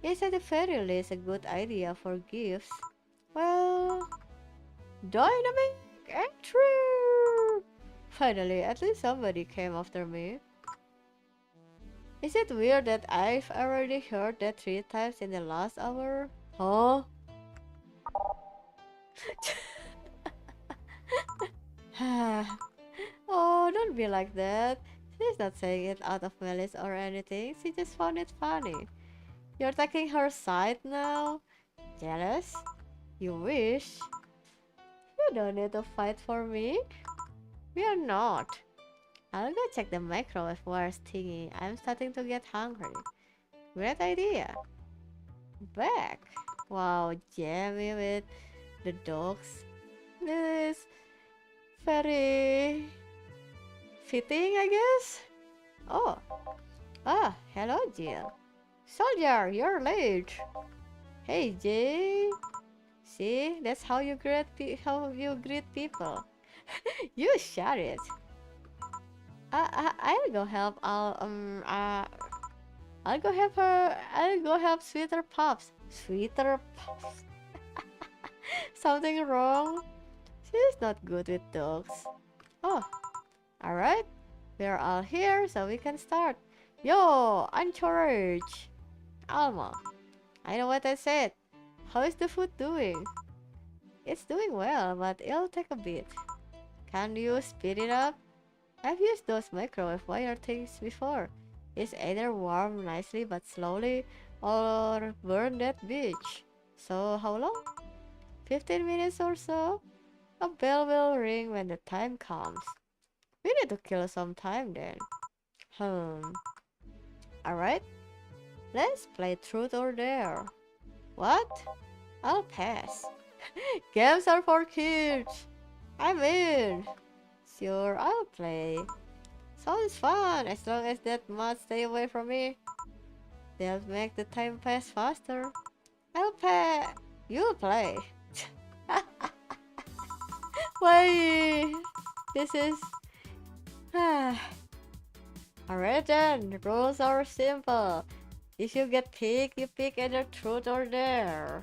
It's at the very least a good idea for gifts. Well, dynamic entry! Finally, at least somebody came after me. Is it weird that I've already heard that 3 times in the last hour? Huh? Oh, don't be like that. She's not saying it out of malice or anything. She just found it funny. You're taking her side now? Jealous? You wish? You don't need to fight for me. We are not. I'll go check the microwave wires thingy. I'm starting to get hungry. Great idea. Back. Wow, Jamie with the dogs. This is very fitting, I guess. Oh. Ah, hello, Jill. Soldier, you're late. Hey, Jay. See, that's how you greet people. You shut it. I'll go help. I'll go help her. I'll go help Sweeter Pups. Sweeter Pups. Something wrong? She's not good with dogs. Oh, alright. We're all here, so we can start. Yo, encourage. Alma, I know what I said. How is the food doing? It's doing well, but it'll take a bit. Can you speed it up? I've used those microwave wire things before. It's either warm nicely but slowly, or burn that bitch. So how long? 15 minutes or so? A bell will ring when the time comes. We need to kill some time then. Alright, let's play truth or dare. What? I'll pass. Games are for kids. I'm in. Sure, I'll play. Sounds fun, as long as that mud stay away from me. They'll make the time pass faster. I'll pay. You'll play. Why? This is... Alright then, the rules are simple. If you get picked, you pick either truth or dare.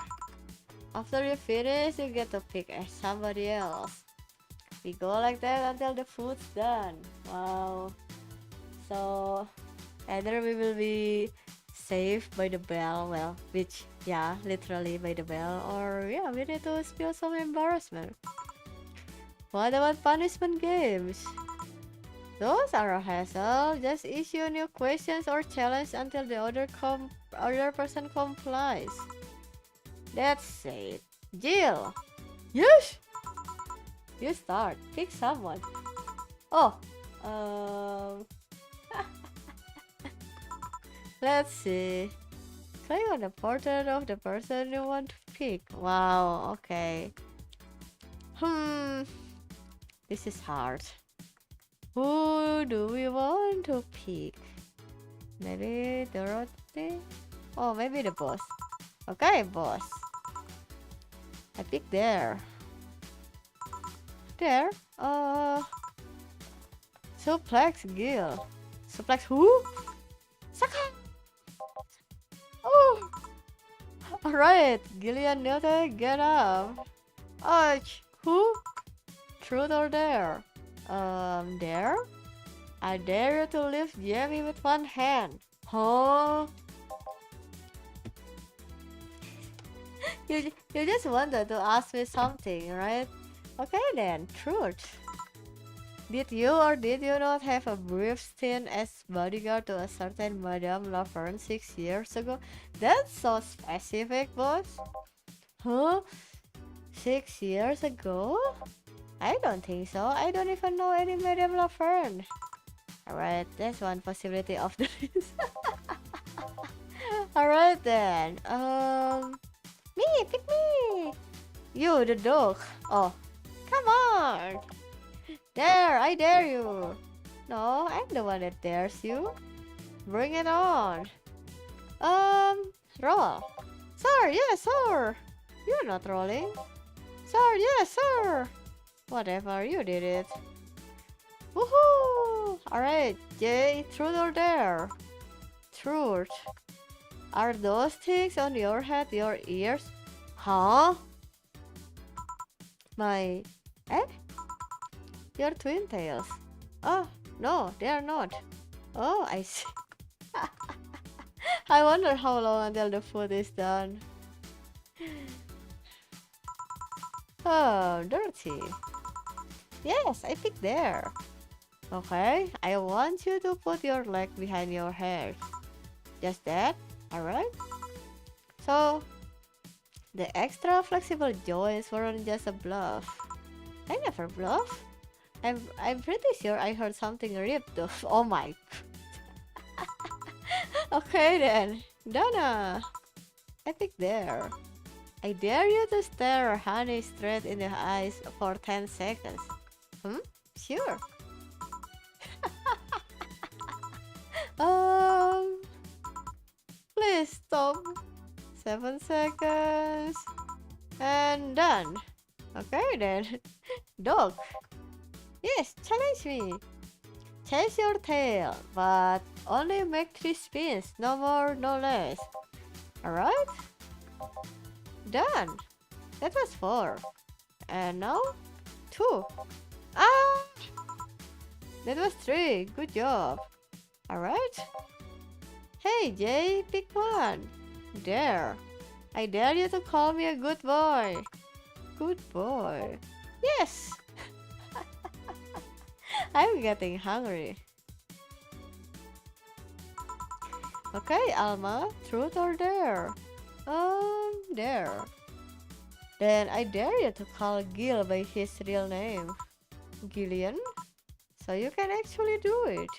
After you finish, you get to pick somebody else. We go like that until the food's done. Wow. So, either we will be saved by the bell, well, which, yeah, literally by the bell, or yeah, we need to spill some embarrassment. What about punishment games? Those are a hassle. Just issue new questions or challenge until the other person complies. That's it. Jill! Yes! You start. Pick someone. Oh, let's see. Click on the portrait of the person you want to pick. Wow, okay. This is hard. Who do we want to pick? Maybe Dorothy? Oh, maybe the boss. Okay, boss. I pick there. There? Suplex Gil. Suplex who? Saka! Oh! Alright, Gillian Newton, get up. Arch, who? Truth or dare? Dare? I dare you to lift Jamie with one hand. Huh? You just wanted to ask me something, right? Okay then, truth. Did you or did you not have a brief stint as bodyguard to a certain Madame Laverne 6 years ago? That's so specific, boss. Huh? 6 years ago? I don't think so. I don't even know any Madame Laverne. Alright, that's one possibility of the list. Alright then. Me, pick me. You, the dog. Oh, come on. There, I dare you. No, I'm the one that dares you. Bring it on. Roll. Sir, yes, sir. You're not rolling. Sir, yes, sir. Whatever, you did it. Woohoo! Alright, Jay, truth or dare? Truth. Are those things on your head your ears? Huh? My... Eh? Your twin tails. Oh, no, they are not. Oh, I see. I wonder how long until the food is done. Oh, dirty. Yes, I picked there. Okay, I want you to put your leg behind your head. Just that, alright? So, the extra flexible joints weren't just a bluff. I never bluff. I'm pretty sure I heard something ripped off. Oh my. Okay then, Donna. I picked there. I dare you to stare Honey straight in the eyes for 10 seconds. Sure. Um, please stop. 7 seconds. And done. Okay then. Dog. Yes, challenge me. Chase your tail, but only make 3 spins. No more, no less. Alright? Done. That was 4. And now 2. Ah! That was 3. Good job. Alright? Hey Jay, pick one. There. I dare you to call me a good boy. Good boy. Yes! I'm getting hungry. Okay, Alma, truth or dare? Dare. Then I dare you to call Gil by his real name. Gillian? So you can actually do it.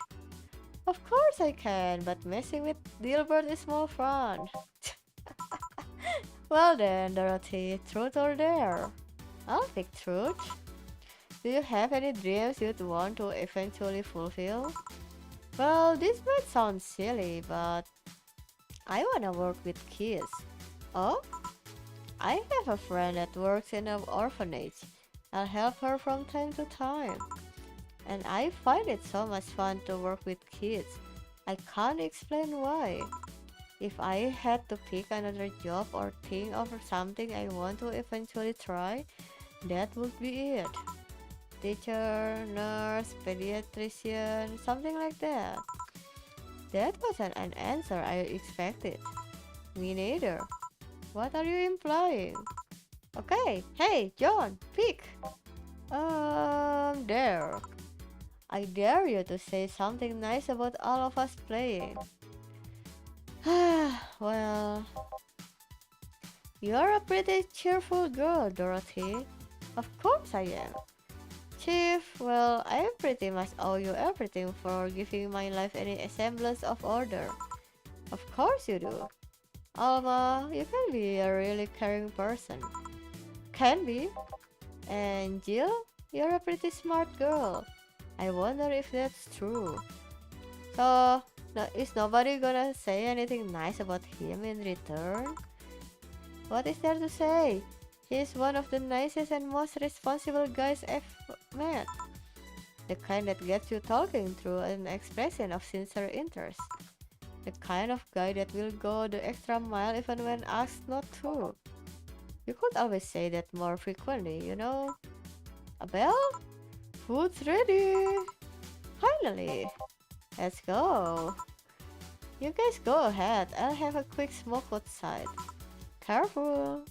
Of course I can, but messing with Dilbert is more fun. Well then, Dorothy, truth or dare? I'll pick truth. Do you have any dreams you'd want to eventually fulfill? Well, this might sound silly, but I wanna work with kids. Oh? I have a friend that works in an orphanage. I'll help her from time to time. And I find it so much fun to work with kids. I can't explain why. If I had to pick another job or think of something I want to eventually try, that would be it. Teacher, nurse, pediatrician, something like that. That wasn't an answer I expected. Me neither. What are you implying? Okay, hey, John, pick. There. I dare you to say something nice about all of us playing. Well, you're a pretty cheerful girl, Dorothy. Of course I am. Chief, well, I pretty much owe you everything for giving my life any semblance of order. Of course you do. Alma, you can be a really caring person. Can be. And Jill, you're a pretty smart girl. I wonder if that's true. So, is nobody gonna say anything nice about him in return? What is there to say? He's one of the nicest and most responsible guys I've met. The kind that gets you talking through an expression of sincere interest. The kind of guy that will go the extra mile even when asked not to. You could always say that more frequently, you know? Abel? Food's ready! Finally! Let's go! You guys go ahead, I'll have a quick smoke outside. Careful!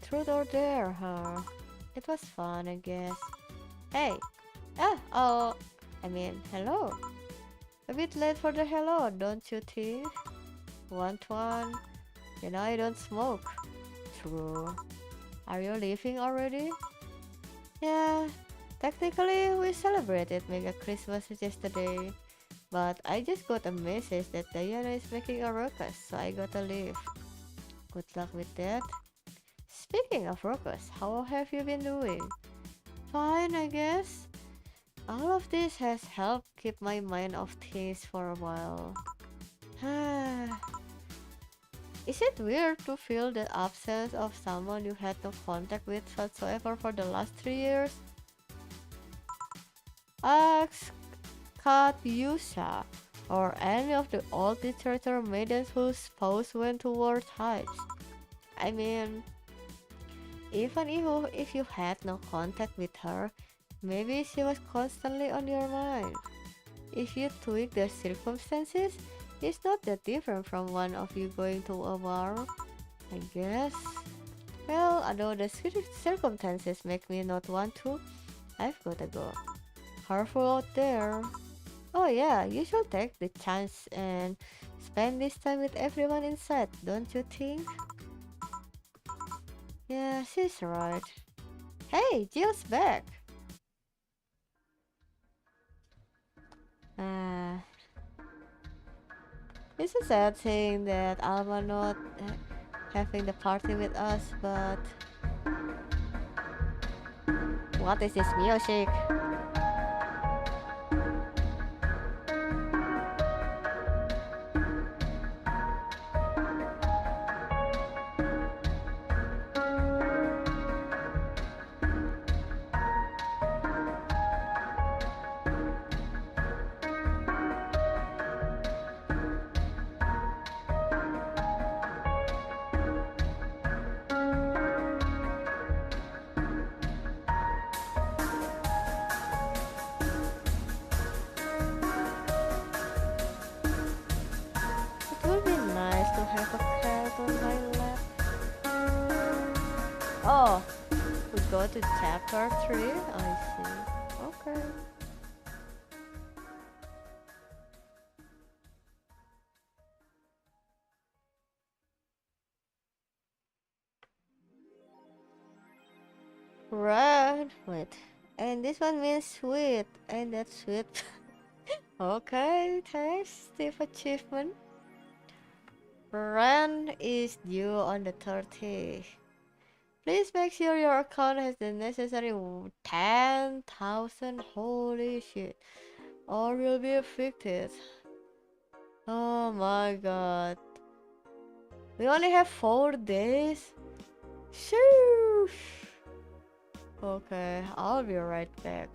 Truth or dare, huh? It was fun, I guess. Hey! Hello. A bit late for the hello, don't you think? Want one? You know, I don't smoke. True. Are you leaving already? Yeah, technically we celebrated Mega Christmas yesterday, but I just got a message that Diana is making a ruckus, so I gotta leave. Good luck with that. Speaking of ruckus, how have you been doing? Fine, I guess. All of this has helped keep my mind off things for a while. Is it weird to feel the absence of someone you had no contact with whatsoever for the last 3 years? Ask Katyusha or any of the old literature maidens whose spouse went to war types. I mean, even if you had no contact with her, maybe she was constantly on your mind. If you tweak the circumstances, it's not that different from one of you going to a war, I guess. Well, although the circumstances make me not want to, I've gotta go. Careful out there. Oh yeah, you should take the chance and spend this time with everyone inside, don't you think? Yeah, she's right. Hey, Jill's back! Uh, it's a sad thing that Alma not having the party with us, but what is this music? It would be nice to have a cat on my lap. Oh, we go to chapter 3? I see. Okay. Right. Wait. And this one means sweet. And that's sweet. Okay, thanks, Steve Achievement. Rent is due on the 30th. Please make sure your account has the necessary 10,000. Holy shit. Or you'll be evicted. Oh my god. We only have 4 days? Sheesh. Okay, I'll be right back.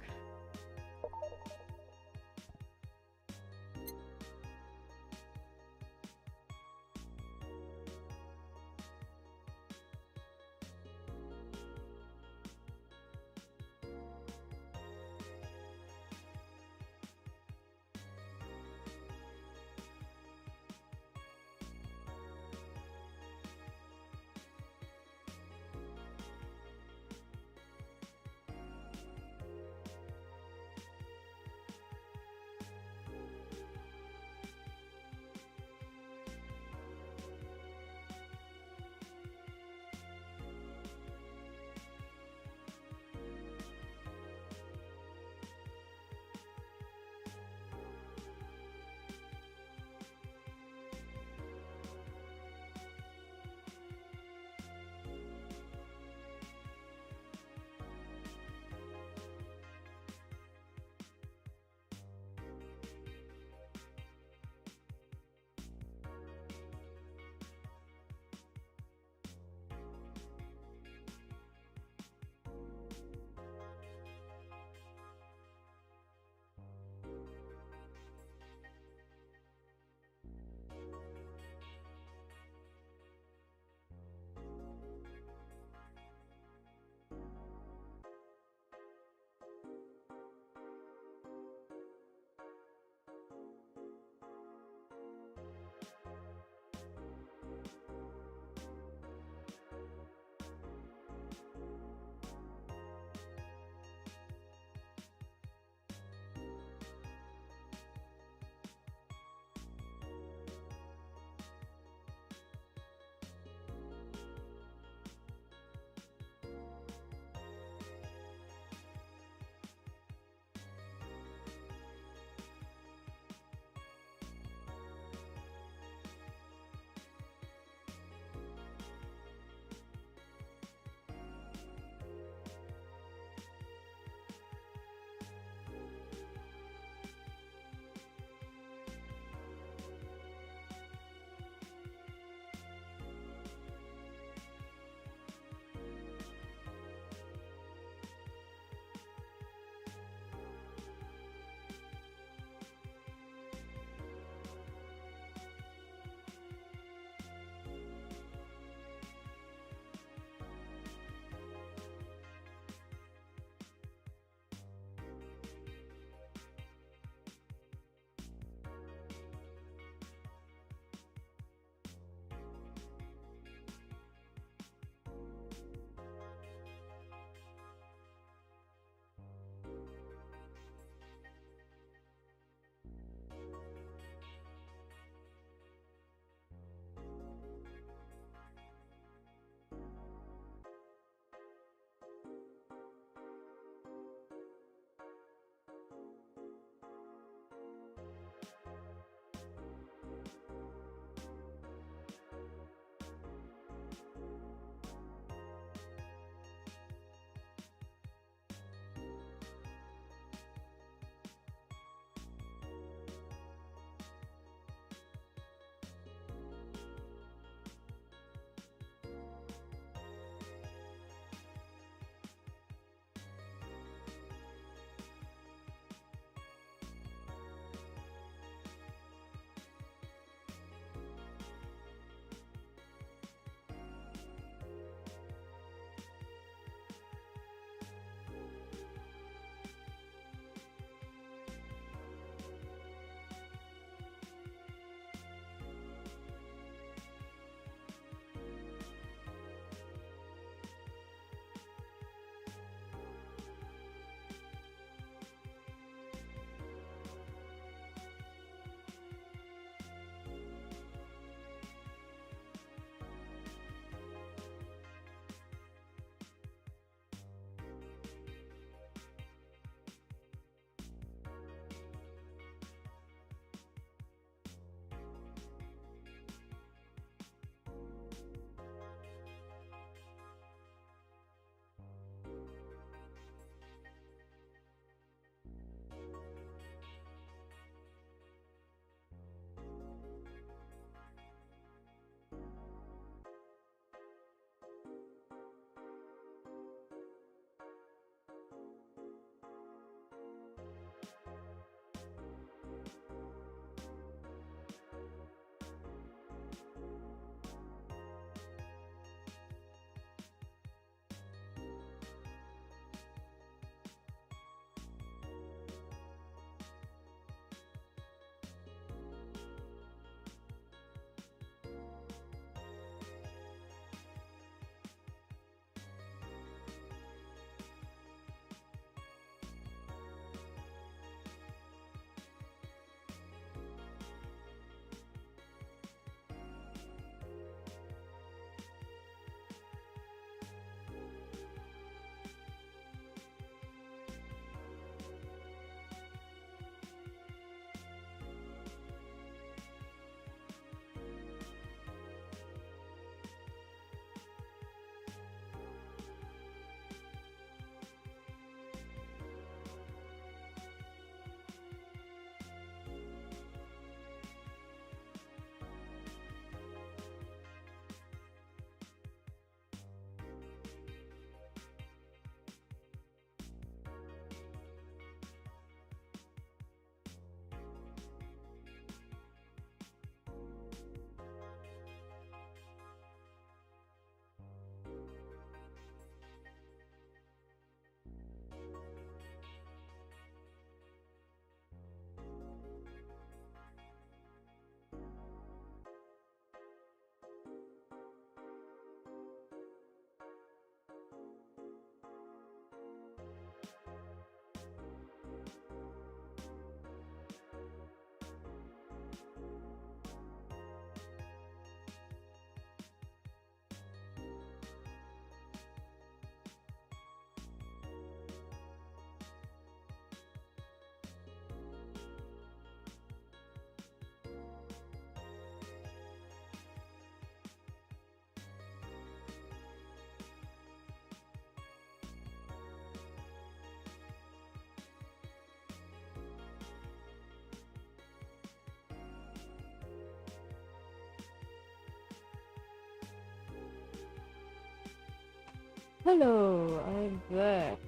Hello, I'm back.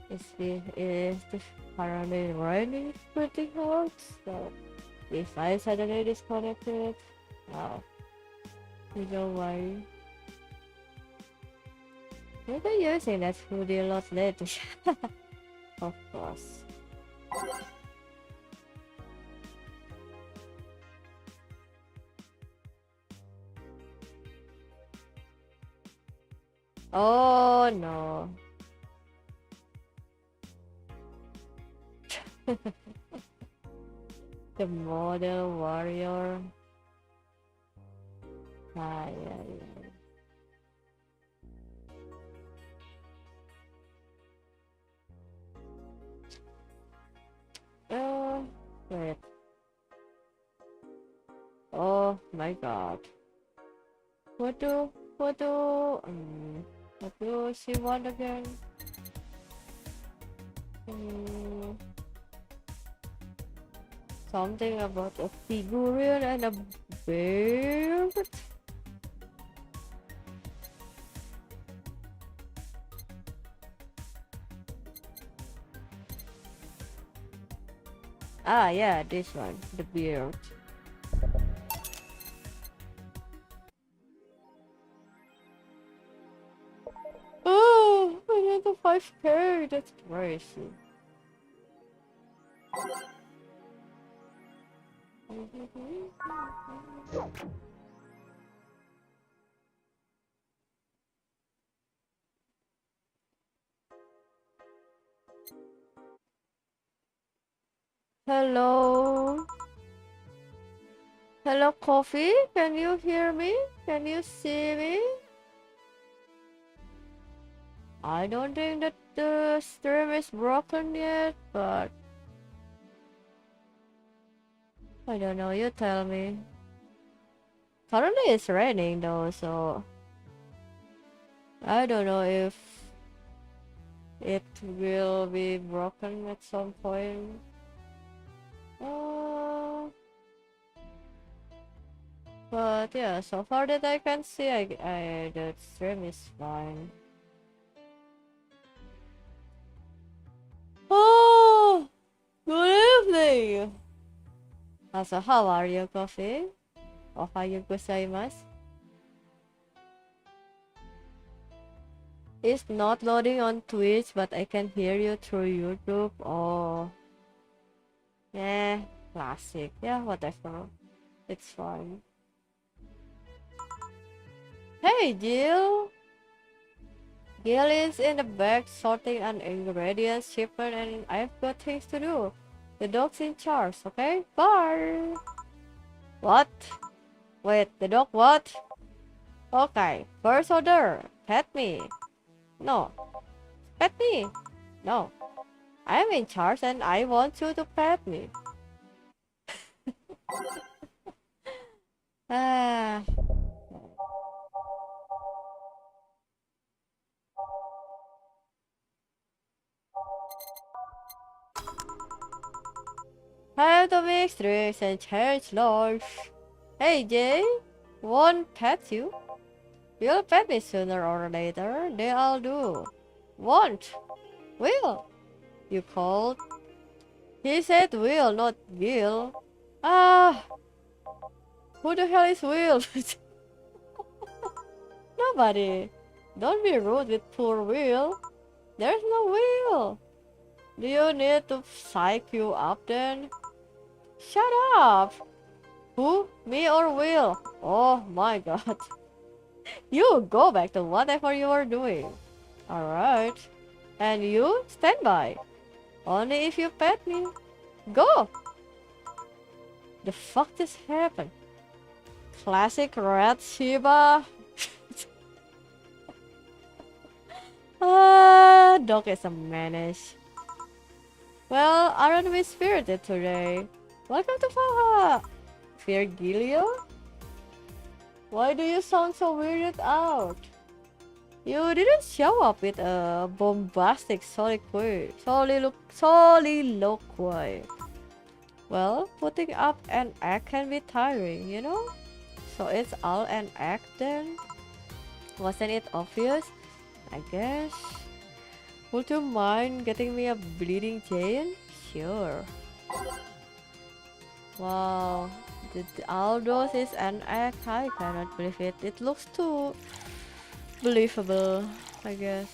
Is this currently raining pretty hard? So if I suddenly disconnected, well, you know why. Maybe using that hoodie a lot later. Of course. Oh no. The model warrior. Ah, yeah, yeah. Uh, wait. Oh my god. What do, what do, what do she want again? Hmm, something about a figurine and a bear? Ah, yeah, this one, the beard. Oh, another 5K, that's crazy. Hello? Hello, Coffee? Can you hear me? Can you see me? I don't think that the stream is broken yet, but I don't know, you tell me. Currently it's raining though, so I don't know if it will be broken at some point. Uh, but yeah, so far that I can see, the stream is fine. Oh, good evening. So how are you, Coffee? Ohayo gozaimasu. It's not loading on Twitch, but I can hear you through YouTube. Oh, yeah, classic. Yeah, whatever. It's fine. Hey, Jill. Jill is in the back sorting an ingredients shipment, and I've got things to do. The dog's in charge, okay? Bye. What? Wait, the dog what? Okay, first order. Pet me. No. Pet me. No. I'm in charge and I want you to pet me. Ah. Have to mix drinks and change lives. Hey Jay, won't pet you? You'll pet me sooner or later, then I'll do. Won't. Will. You called? He said will, not Will. Ah, who the hell is Will? Nobody. Don't be rude with poor Will. There's no Will. Do you need to psych you up then? Shut up! Who? Me or Will? Oh my god. You go back to whatever you are doing. Alright. And you stand by. Only if you pet me. Go! The fuck just happened? Classic red Shiba. Dog is a menace. Well, aren't we spirited today? Welcome to Faha! Virgilio? Why do you sound so weirded out? You didn't show up with a bombastic soliloquy. Well, putting up an act can be tiring, you know? So it's all an act then? Wasn't it obvious? I guess. Would you mind getting me a bleeding giant? Sure. Wow, Aldos is an egg. I cannot believe it. It looks too believable, I guess.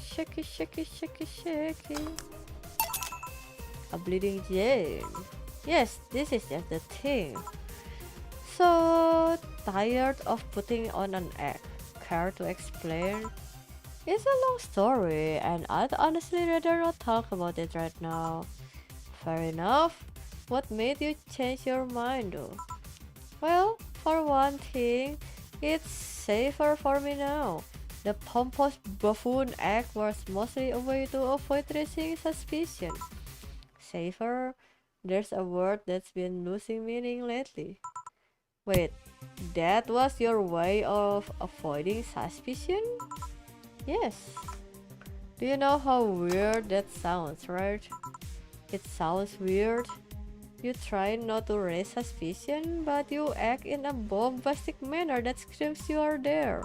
Shaky, shaky, shaky, shaky. A bleeding giant. Yes, this is just the thing. So tired of putting on an egg. Care to explain? It's a long story, and I'd honestly rather not talk about it right now. Fair enough. What made you change your mind though? Well, for one thing, it's safer for me now. The pompous buffoon act was mostly a way to avoid raising suspicion. Safer? There's a word that's been losing meaning lately. Wait, that was your way of avoiding suspicion? Yes. Do you know how weird that sounds, right? It sounds weird. You try not to raise suspicion, but you act in a bombastic manner that screams you are there.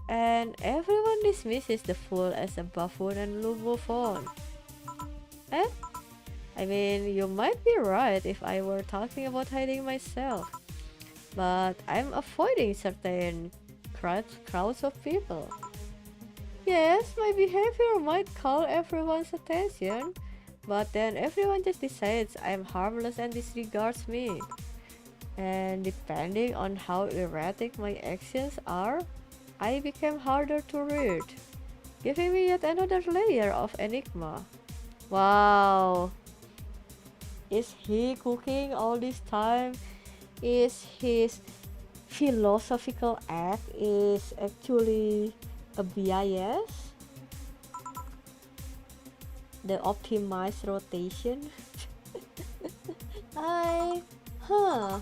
And everyone dismisses the fool as a buffoon and will move on. Eh? I mean, you might be right if I were talking about hiding myself. But I'm avoiding certain crowds of people. Yes, my behavior might call everyone's attention, but then everyone just decides I'm harmless and disregards me. And depending on how erratic my actions are, I became harder to read, giving me yet another layer of enigma. Wow, is he cooking all this time? Is his philosophical act is actually a BIS? The optimized rotation? I... Huh.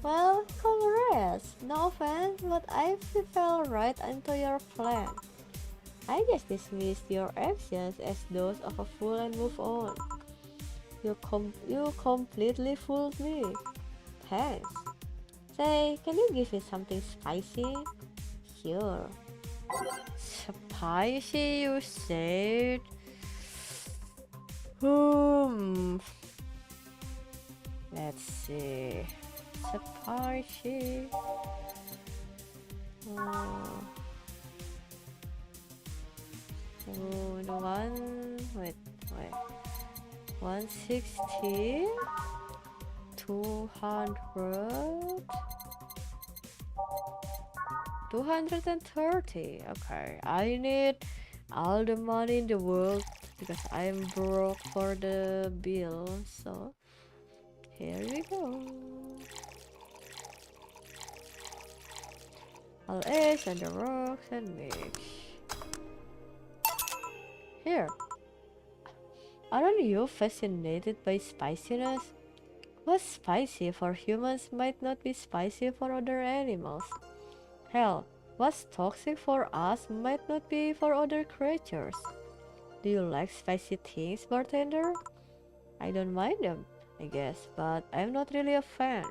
Well, congrats. No offense, but I fell right into your plan. I just dismissed your actions as those of a fool and move on. You completely fooled me. Thanks. Say, can you give me something spicy? Sure. Spicy, you said? Hmm. Let's see. Spicy. The one. Wait. 160. 200. 230. Okay, I need all the money in the world because I'm broke for the bill. So here we go. All eggs and the rocks and mix. Here. Aren't you fascinated by spiciness? What's spicy for humans might not be spicy for other animals. Hell, what's toxic for us might not be for other creatures. Do you like spicy things, bartender? I don't mind them, I guess, but I'm not really a fan.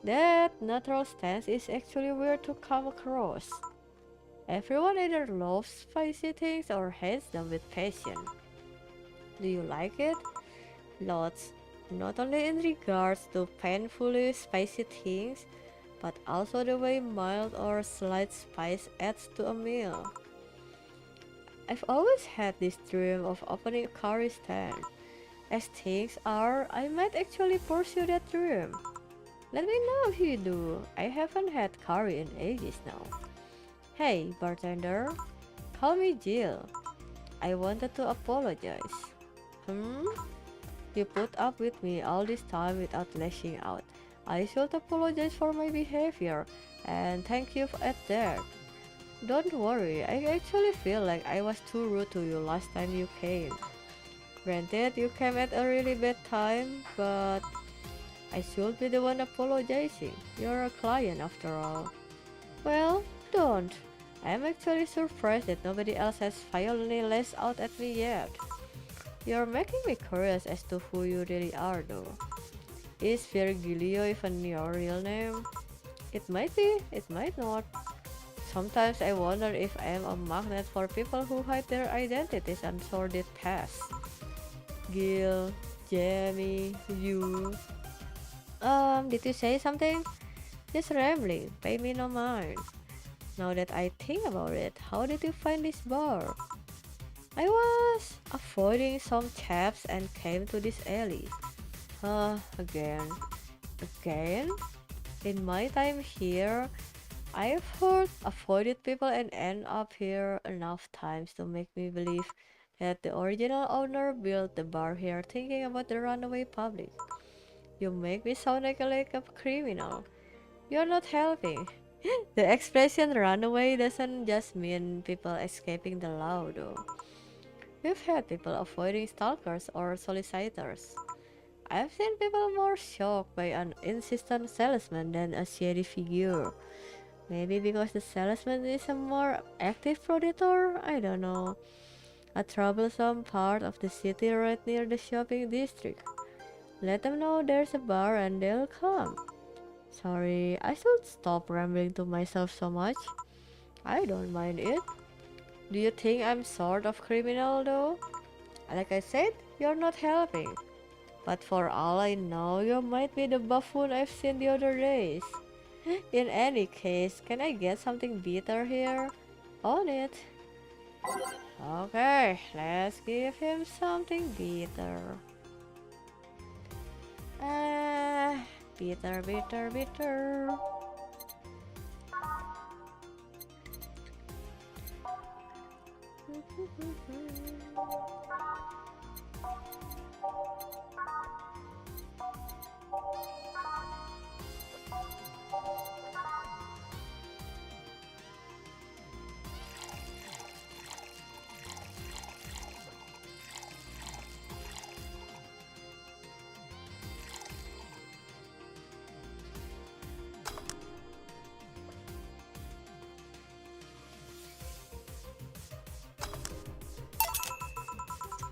That neutral stance is actually weird to come across. Everyone either loves spicy things or hates them with passion. Do you like it? Lots. Not only in regards to painfully spicy things, but also the way mild or slight spice adds to a meal. I've always had this dream of opening a curry stand. As things are, I might actually pursue that dream. Let me know if you do. I haven't had curry in ages now. Hey, bartender. Call me Jill. I wanted to apologize. You put up with me all this time without lashing out. I should apologize for my behavior, and thank you at that. Don't worry, I actually feel like I was too rude to you last time you came. Granted, you came at a really bad time, but I should be the one apologizing. You're a client after all. Well, don't. I'm actually surprised that nobody else has violently lashed out at me yet. You're making me curious as to who you really are though. Is Virgilio even your real name? It might be, it might not. Sometimes I wonder if I am a magnet for people who hide their identities and sordid pasts. Gil, Jamie, you. Did you say something? Just rambling, pay me no mind. Now that I think about it, how did you find this bar? I was avoiding some chaps and came to this alley. Again. Again? In my time here, I've heard avoided people and end up here enough times to make me believe that the original owner built the bar here thinking about the runaway public. You make me sound like a criminal. You're not helping. The expression runaway doesn't just mean people escaping the law though. We've had people avoiding stalkers or solicitors. I've seen people more shocked by an insistent salesman than a shady figure. Maybe because the salesman is a more active predator? I don't know. A troublesome part of the city right near the shopping district. Let them know there's a bar and they'll come. Sorry, I should stop rambling to myself so much. I don't mind it. Do you think I'm sort of criminal though? Like I said, you're not helping. But for all I know, you might be the buffoon I've seen the other days. In any case, can I get something bitter here? On it. Okay, let's give him something bitter. Bitter, bitter, bitter.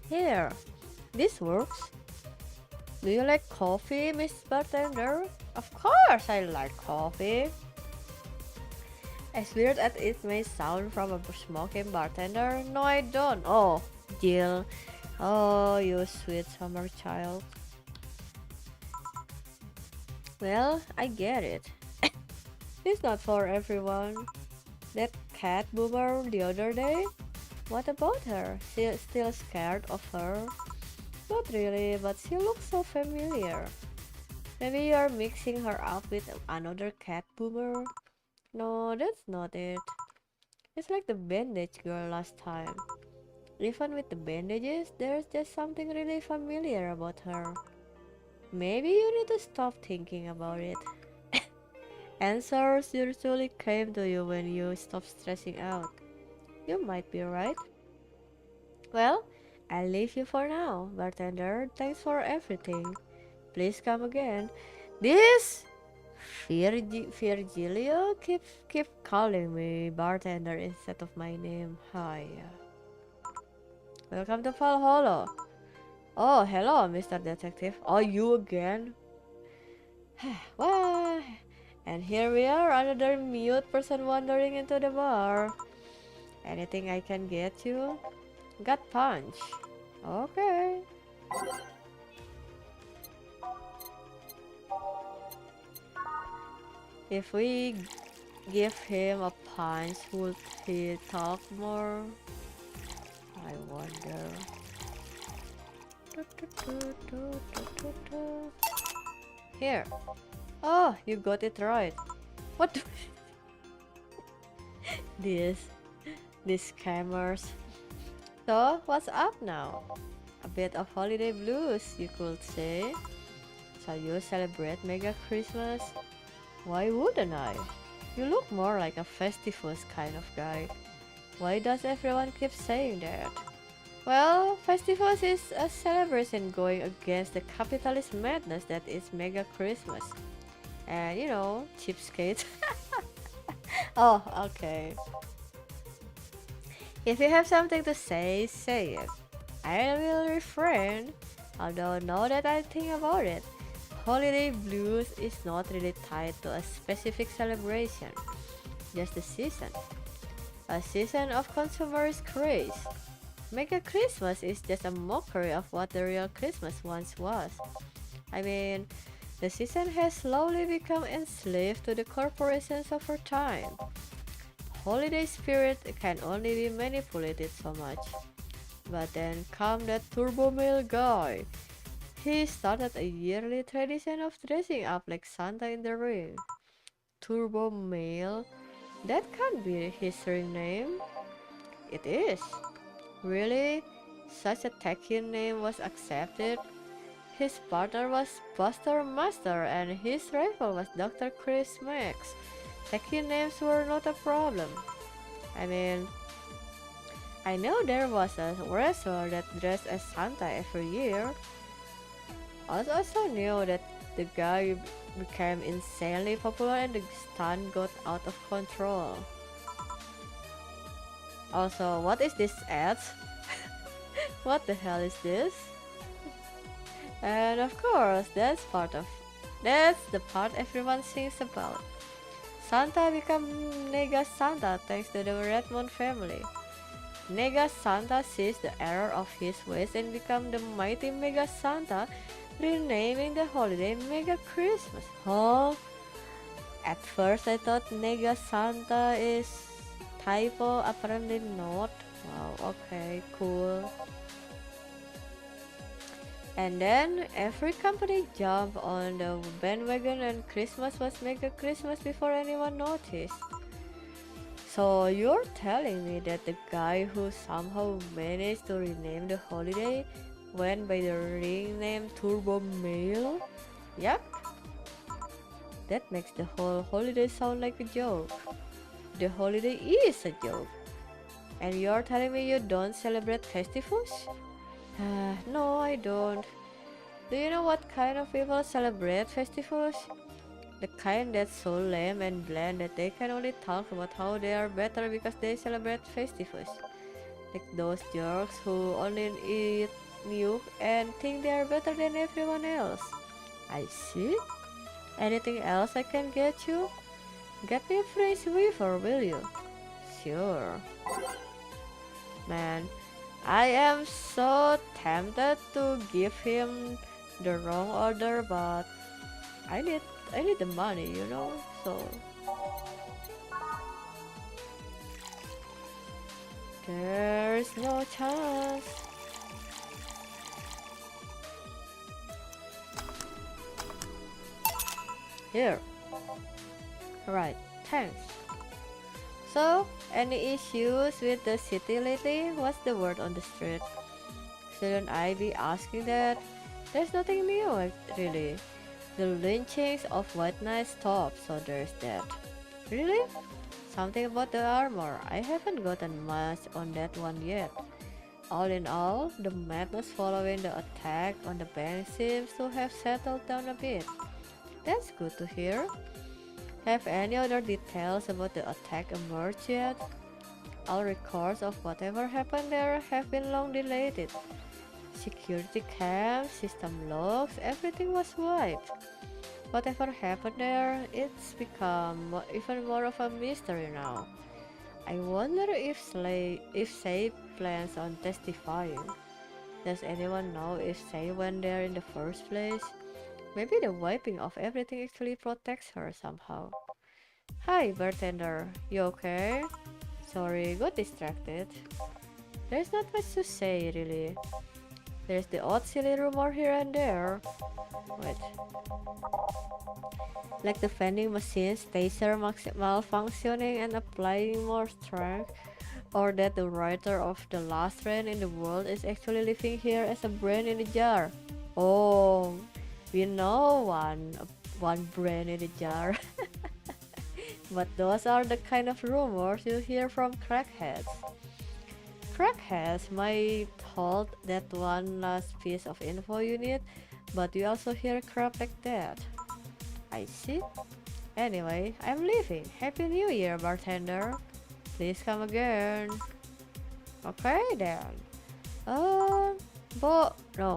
Here, this works. Do you like coffee, Miss Bartender? Of course I like coffee. As weird as it may sound from a smoking bartender, no I don't. Oh, Jill. Oh, you sweet summer child. Well, I get it. It's not for everyone. That cat boomer the other day? What about her? Still scared of her? Not really, but she looks so familiar. Maybe you're mixing her up with another cat boomer? No, that's not it. It's like the bandage girl last time. Even with the bandages, there's just something really familiar about her. Maybe you need to stop thinking about it. Answers usually came to you when you stop stressing out. You might be right. Well, I'll leave you for now, bartender. Thanks for everything. Please come again. This Virgilio keep calling me bartender instead of my name. Hi. Welcome to Valhalla. Oh, hello, Mr. Detective. Oh, you again? Well, and here we are, another mute person wandering into the bar. Anything I can get you? Got punch. Okay. If we give him a punch, would he talk more? I wonder. Here. Oh, you got it right. What? These scammers. So, what's up now? A bit of holiday blues, you could say. Shall you celebrate Mega Christmas? Why wouldn't I? You look more like a Festivus kind of guy. Why does everyone keep saying that? Well, Festivus is a celebration going against the capitalist madness that is Mega Christmas. And you know, cheapskate. Oh, okay. If you have something to say, say it. I will refrain, although now that I think about it, holiday blues is not really tied to a specific celebration, just the season. A season of consumerist craze. Mega Christmas is just a mockery of what the real Christmas once was. I mean, the season has slowly become enslaved to the corporations over time. Holiday spirit can only be manipulated so much. But then come that turbo male guy. He started a yearly tradition of dressing up like Santa in the ring. Turbo male? That can't be his real name. It is. Really? Such a tacky name was accepted? His partner was Buster Master and his rival was Dr. Chris Max. Tacky names were not a problem. I mean, I know there was a wrestler that dressed as Santa every year. I also knew that the guy became insanely popular and the stunt got out of control. Also, what is this ads? What the hell is this? And of course, that's the part everyone sings about. Santa became Nega Santa thanks to the Redmond family. Nega Santa sees the error of his ways and become the mighty Mega Santa, renaming the holiday Mega Christmas. Huh? At first I thought Nega Santa is typo, apparently not. Wow, okay, cool. And then every company jumped on the bandwagon and Christmas was Mega Christmas before anyone noticed. So you're telling me that the guy who somehow managed to rename the holiday went by the ring name Turbo Male? Yep. That makes the whole holiday sound like a joke. The holiday is a joke. And you're telling me you don't celebrate festivals? No, I don't. Do you know what kind of people celebrate festivals? The kind that's so lame and bland that they can only talk about how they are better because they celebrate festivals. Like those jerks who only eat milk and think they are better than everyone else. I see. Anything else I can get you? Get me a French weaver, will you? Sure. Man, I am so tempted to give him the wrong order, but I need the money, you know, so there's no chance. Here. Right, thanks. So, any issues with the city lately? What's the word on the street? Shouldn't I be asking that? There's nothing new, really. The lynchings of White Knight stopped, so there's that. Really? Something about the armor. I haven't gotten much on that one yet. All in all, the madness following the attack on the bank seems to have settled down a bit. That's good to hear. Have any other details about the attack emerged yet? All records of whatever happened there have been long delayed. Security cams, system logs, everything was wiped. Whatever happened there, it's become even more of a mystery now. I wonder if Say plans on testifying. Does anyone know if Say went there in the first place? Maybe the wiping of everything actually protects her somehow. Hi, bartender. You okay? Sorry, got distracted. There's not much to say, really. There's the odd silly rumor here and there. Wait. Like the vending machine's taser malfunctioning and applying more strength, or that the writer of The Last Rain in the World is actually living here as a brain in a jar. Oh, we know one brain in a jar. But those are the kind of rumors you hear from crackheads. Crackheads might hold that one last piece of info you need, but you also hear crap like that. I see. Anyway, I'm leaving. Happy New Year, bartender. Please come again. Okay then. No,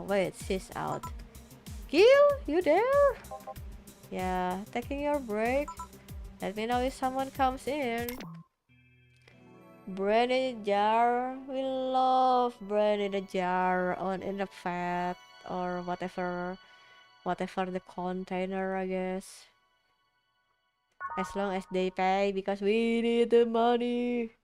wait, she's out. Gil, you there? Yeah, taking your break. Let me know if someone comes in. Bread in a jar. We love bread in a jar on in a fat or whatever the container, I guess. As long as they pay because we need the money.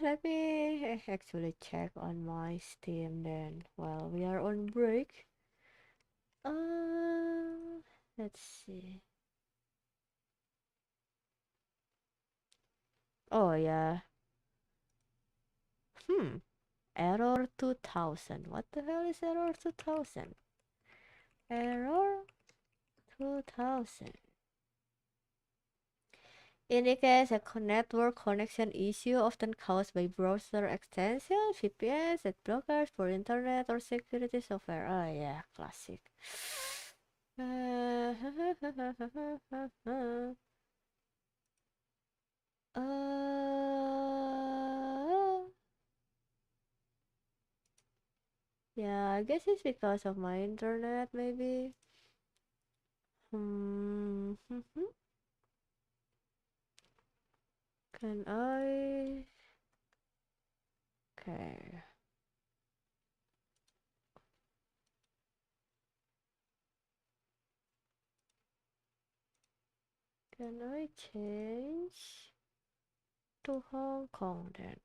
Let me actually check on my Steam then while we are on break. Let's see. Oh yeah. Error 2000. What the hell is error 2000? Error 2000 indicates a network connection issue often caused by browser extensions, VPNs, and blockers for internet or security software. Oh yeah, classic. Yeah, I guess it's because of my internet, maybe. Hmm. Can I? Okay. Can I change to Hong Kong then?